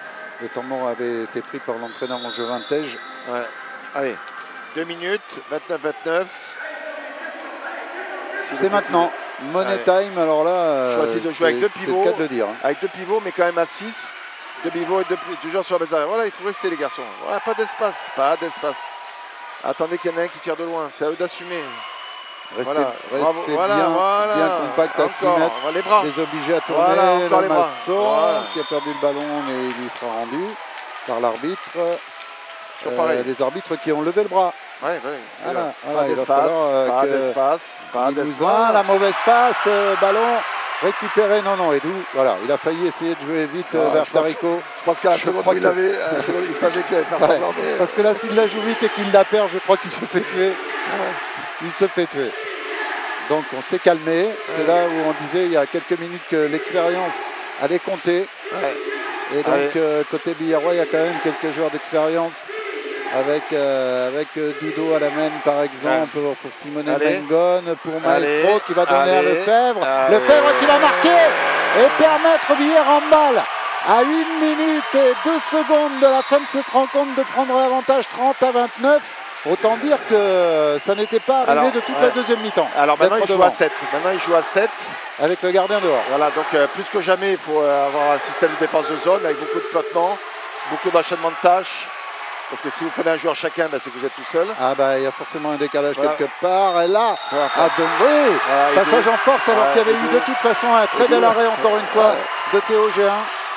temps mort avait été pris par l'entraîneur angevin Tej. Ouais. Allez. 2 minutes, 29-29. C'est maintenant. Money time, alors là, choisis de jouer avec 2 pivots. C'est le cas de le dire. Hein. Avec 2 pivots, mais quand même à 6. 2 pivots et 2 joueurs sur la base arrière. Voilà, il faut rester les garçons. Voilà, pas d'espace, pas d'espace. Attendez qu'il y en ait un qui tire de loin. C'est à eux d'assumer. Restez bien compact à 6 mètres. Les bras. Les obliger à tourner. Voilà, encore les bras. Qui a perdu le ballon, mais il lui sera rendu par l'arbitre. Les arbitres qui ont levé le bras. Pas d'espace. La mauvaise passe, ballon récupéré. Non, Edou. Voilà, il a failli essayer de jouer vite vers Tarico. Je pense qu'à la seconde où il l'avait, il savait qu'il allait faire semblant. Parce que là, s'il la joue vite et qu'il la perd, je crois qu'il se fait tuer. Il se fait tuer. Donc on s'est calmé. C'est là où on disait il y a quelques minutes que l'expérience allait compter. Et donc côté Billérois, il y a quand même quelques joueurs d'expérience. Avec Dudo à la main par exemple pour Simone Mengon, pour Maestro qui va donner à Lefebvre. Lefebvre qui va marquer et permettre Billère en balle à 1 minute et 2 secondes de la fin de cette rencontre de prendre l'avantage 30-29. Autant dire que ça n'était pas arrivé de toute la deuxième mi-temps. Alors maintenant il joue à 7. Avec le gardien dehors. Voilà, donc plus que jamais il faut avoir un système de défense de zone avec beaucoup de flottement, beaucoup d'enchaînement de tâches. Parce que si vous prenez un joueur chacun, c'est que vous êtes tout seul. Ah bah il y a forcément un décalage quelque part. Et là, voilà, à Dembré, passage en force alors qu'il y avait eu de toute façon un très bel arrêt encore une fois de Théo Géin.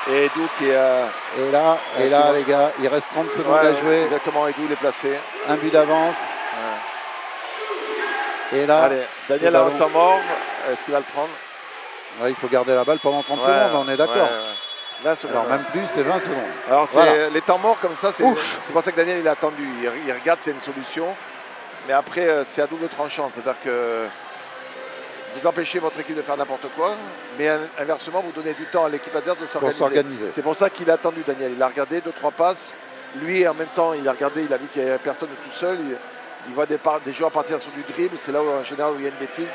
Et Edou qui est... Et là les gars, il reste 30 secondes à jouer. Exactement, Edou, il est placé. Un but d'avance. Et là, allez, Daniel a un temps mort. Est-ce qu'il va le prendre? Il faut garder la balle pendant 30 secondes, on est d'accord. 20 secondes. Alors même plus, c'est 20 secondes. Alors les temps morts comme ça, c'est pour ça que Daniel il a attendu. Il regarde s'il y a une solution. Mais après, c'est à double tranchant. C'est-à-dire que vous empêchez votre équipe de faire n'importe quoi, mais inversement, vous donnez du temps à l'équipe adverse de s'organiser. C'est pour ça qu'il a attendu, Daniel. Il a regardé 2-3 passes. Lui, en même temps, il a regardé, il a vu qu'il n'y avait personne tout seul. Il voit des joueurs partir sur du dribble. C'est là où, en général, où il y a une bêtise.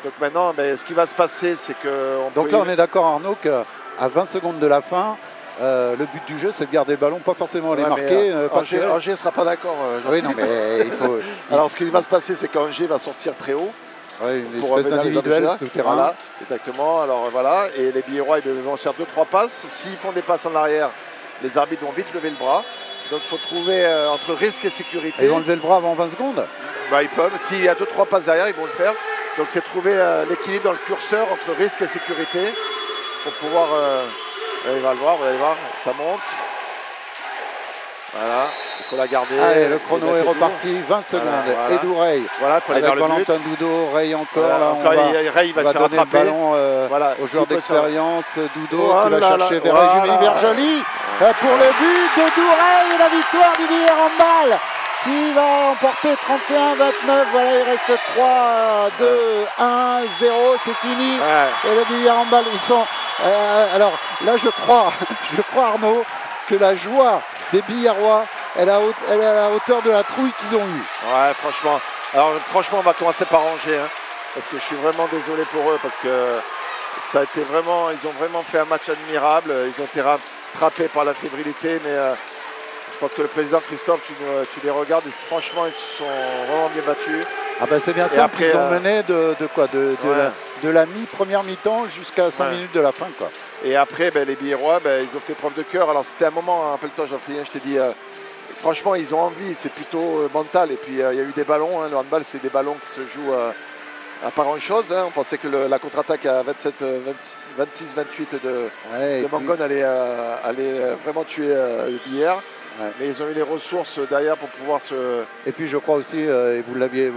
Donc maintenant, ce qui va se passer, c'est que... Donc là, on est d'accord, Arnaud, qu'à 20 secondes de la fin, le but du jeu, c'est de garder le ballon, pas forcément aller marquer. Angers ne sera pas d'accord. Oui, non, mais il faut... Alors, ce qui va se passer, c'est qu'Angers va sortir très haut. Oui, une espèce d'individuel tout terrain. Voilà, exactement. Alors voilà, et les Billerois, ils vont faire 2-3 passes. S'ils font des passes en arrière, les arbitres vont vite lever le bras. Donc il faut trouver entre risque et sécurité. Ils vont lever le bras avant 20 secondes? Ils peuvent. S'il y a 2-3 passes derrière, ils vont le faire. Donc c'est trouver l'équilibre dans le curseur entre risque et sécurité pour pouvoir... il va le voir, vous allez voir, ça monte. Voilà, il faut la garder. Allez, le chrono est reparti, 20 secondes. Voilà. Edou Rey. Voilà, il faut aller vers le but. Valentin Doudot, Rey encore. Voilà, là, encore Rey, il va se faire attraper. Le ballon aux joueurs d'expérience. Doudot qui va chercher Verjoli pour le but d'Edou Rey et la victoire du Billard Handball qui va emporter 31-29. Voilà, il reste 3, 2, 1, 0. C'est fini. Et le Billard Handball, ils sont... alors là, je crois Arnaud, que la joie des Billardois, elle est à la hauteur de la trouille qu'ils ont eue. Ouais, franchement. Alors franchement, on va commencer par Angers, parce que je suis vraiment désolé pour eux, parce que ça a été vraiment, ils ont vraiment fait un match admirable. Ils ont été rattrapés par la fébrilité, mais je pense que le président Christophe, tu les regardes, et franchement, ils se sont vraiment bien battus. Ah ben c'est bien ça, ils ont mené de la première mi-temps jusqu'à 5 minutes de la fin, quoi. Et après, les Billerois, ils ont fait preuve de cœur. Alors c'était un moment, rappelle-toi Jean-Philippe, je t'ai dit, franchement, ils ont envie, c'est plutôt mental. Et puis il y a eu des ballons, le handball, c'est des ballons qui se jouent à pas grand-chose. On pensait que la contre-attaque à 26-28 de Mangone allait vraiment tuer Billard. Ouais. Mais ils ont eu les ressources derrière pour pouvoir se... Et puis je crois aussi, et vous l'aviez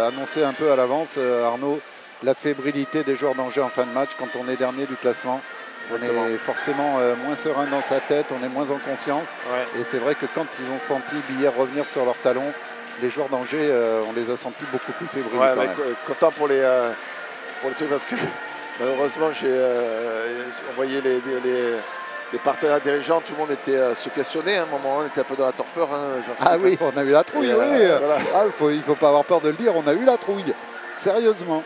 annoncé un peu à l'avance, Arnaud, la fébrilité des joueurs d'Angers en fin de match. Quand on est dernier du classement, on est forcément moins serein dans sa tête, on est moins en confiance. Ouais. Et c'est vrai que quand ils ont senti Billard revenir sur leurs talons, les joueurs d'Angers, on les a sentis beaucoup plus fébriles. Ouais, content pour les trucs, parce que malheureusement, on voyait les partenaires dirigeants, tout le monde était se questionner à un moment, on était un peu dans la torpeur. Ah oui, on a eu la trouille, oui. Voilà. Il ne faut pas avoir peur de le dire, on a eu la trouille, sérieusement.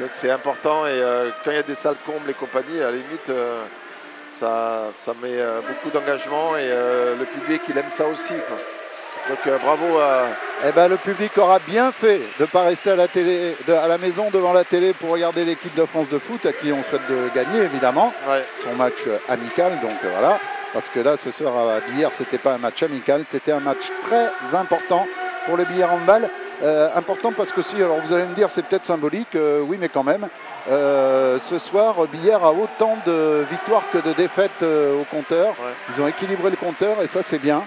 Donc c'est important, et quand il y a des salles combles et compagnie, à la limite, ça met beaucoup d'engagement, et le public, il aime ça aussi, quoi. Donc bravo à... le public aura bien fait de ne pas rester à la maison devant la télé pour regarder l'équipe de France de foot, à qui on souhaite de gagner évidemment, son match amical. Donc voilà, parce que là ce soir à Billard, c'était pas un match amical, c'était un match très important pour le Billard Handball. Important parce que si, alors vous allez me dire c'est peut-être symbolique, oui mais quand même, ce soir Billard a autant de victoires que de défaites au compteur. Ils ont équilibré le compteur et ça c'est bien.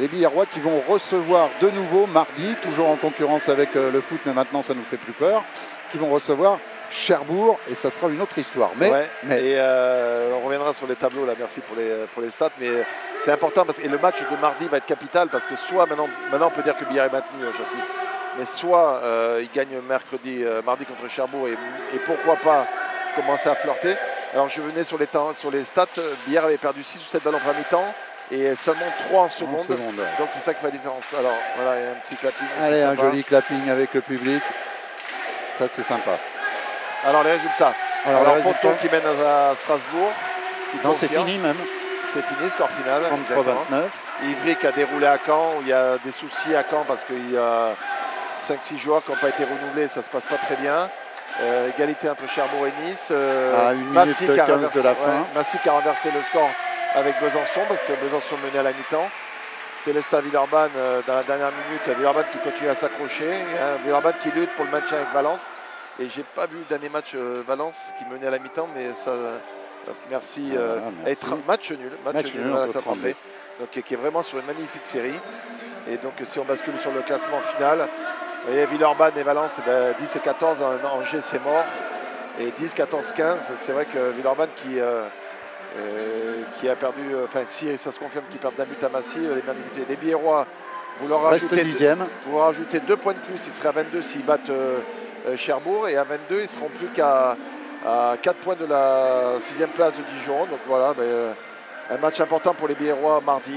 Les Billardois qui vont recevoir de nouveau mardi, toujours en concurrence avec le foot, mais maintenant ça nous fait plus peur, qui vont recevoir Cherbourg, et ça sera une autre histoire. Et on reviendra sur les tableaux là, merci pour les stats, mais c'est important et le match de mardi va être capital, parce que soit maintenant on peut dire que Billard est maintenu, mais soit il gagne mardi contre Cherbourg, et pourquoi pas commencer à flirter. Alors je venais sur les stats, Billard avait perdu 6 ou 7 ballons par mi-temps, et seulement 3 en seconde. Donc c'est ça qui fait la différence. Alors voilà, il y a un petit clapping. Allez, un joli clapping avec le public. Ça c'est sympa. Alors les résultats. Alors Ponto qui mène à Strasbourg. Non, c'est fini même. C'est fini, score final. 33-29. Ivry qui a déroulé à Caen, où il y a des soucis à Caen parce qu'il y a 5-6 joueurs qui n'ont pas été renouvelés, ça ne se passe pas très bien. Égalité entre Cherbourg et Nice. À 1 minute 15 de la fin. Massy qui a renversé le score avec Besançon, parce que Besançon menait à la mi-temps. Célestin Villeurbanne dans la dernière minute, Villeurbanne qui continue à s'accrocher, Villeurbanne qui lutte pour le maintien avec Valence. Et j'ai pas vu le dernier match Valence qui menait à la mi-temps, mais ça, merci. Merci. Match nul, voilà, ça trompé. Donc qui est vraiment sur une magnifique série. Et donc si on bascule sur le classement final, vous voyez, Villeurbanne et Valence, 10 et 14, Angers c'est mort. Et 10, 14, 15, c'est vrai que Villeurbanne qui a perdu, enfin si ça se confirme qu'ils perdent d'un but à Massy, les Biérois, vous leur rajoutez 2 points de plus, ils seraient à 22 s'ils battent Cherbourg, et à 22 ils seront plus qu'à 4 points de la 6e place de Dijon. Donc voilà, un match important pour les Biérois mardi,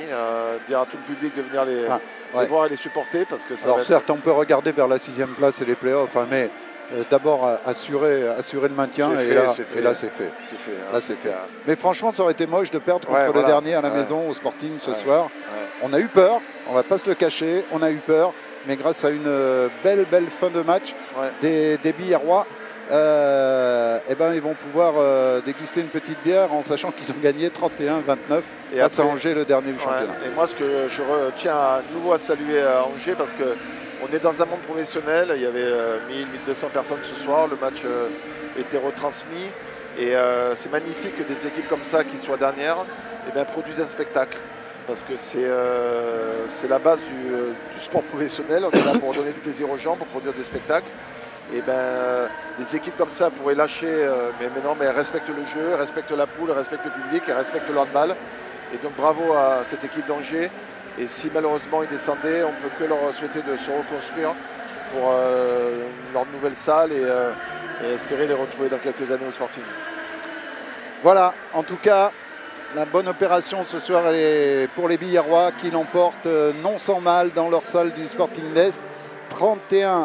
dire à tout le public de venir les voir et les supporter, parce que ça alors certes on peut regarder vers la 6e place et les playoffs, mais d'abord assurer le maintien, et là c'est fait. Mais franchement ça aurait été moche de perdre contre le dernier à la maison au Sporting ce soir. On a eu peur, on va pas se le cacher, on a eu peur, mais grâce à une belle fin de match des Biérois, ils vont pouvoir déguster une petite bière en sachant qu'ils ont gagné 31-29 face à Angers, le dernier du championnat. Et moi ce que je tiens à nouveau à saluer Angers, parce que on est dans un monde professionnel, il y avait 1000-1200 personnes ce soir, le match était retransmis, et c'est magnifique que des équipes comme ça qui soient dernières produisent un spectacle, parce que c'est la base du sport professionnel. On est là pour donner du plaisir aux gens, pour produire des spectacles. Et des équipes comme ça pourraient lâcher, mais non, mais elles respectent le jeu, elles respectent la poule, elles respectent le public, elles respectent le handball. Et donc bravo à cette équipe d'Angers. Et si malheureusement ils descendaient, on ne peut que leur souhaiter de se reconstruire pour leur nouvelle salle, et espérer les retrouver dans quelques années au Sporting. Voilà, en tout cas, la bonne opération ce soir, elle est pour les Biérois qui l'emportent non sans mal dans leur salle du Sporting d'Est. 31-29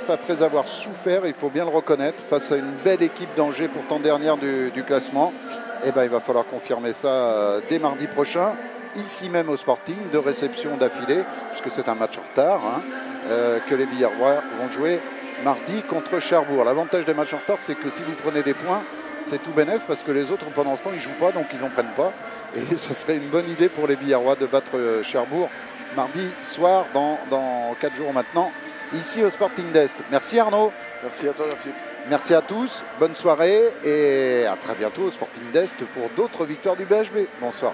après avoir souffert, il faut bien le reconnaître, face à une belle équipe d'Angers, pourtant dernière du classement. Il va falloir confirmer ça dès mardi prochain, ici même au Sporting, 2 réceptions d'affilée, puisque c'est un match en retard, que les Biérois vont jouer mardi contre Cherbourg. L'avantage des matchs en retard, c'est que si vous prenez des points, c'est tout bénef, parce que les autres, pendant ce temps, ils ne jouent pas, donc ils n'en prennent pas. Et ça serait une bonne idée pour les Biérois de battre Cherbourg mardi soir, dans 4 jours maintenant, ici au Sporting d'Est. Merci Arnaud. Merci à toi Jean-Philippe. Merci à tous, bonne soirée, et à très bientôt au Sporting d'Est pour d'autres victoires du BHB. Bonsoir.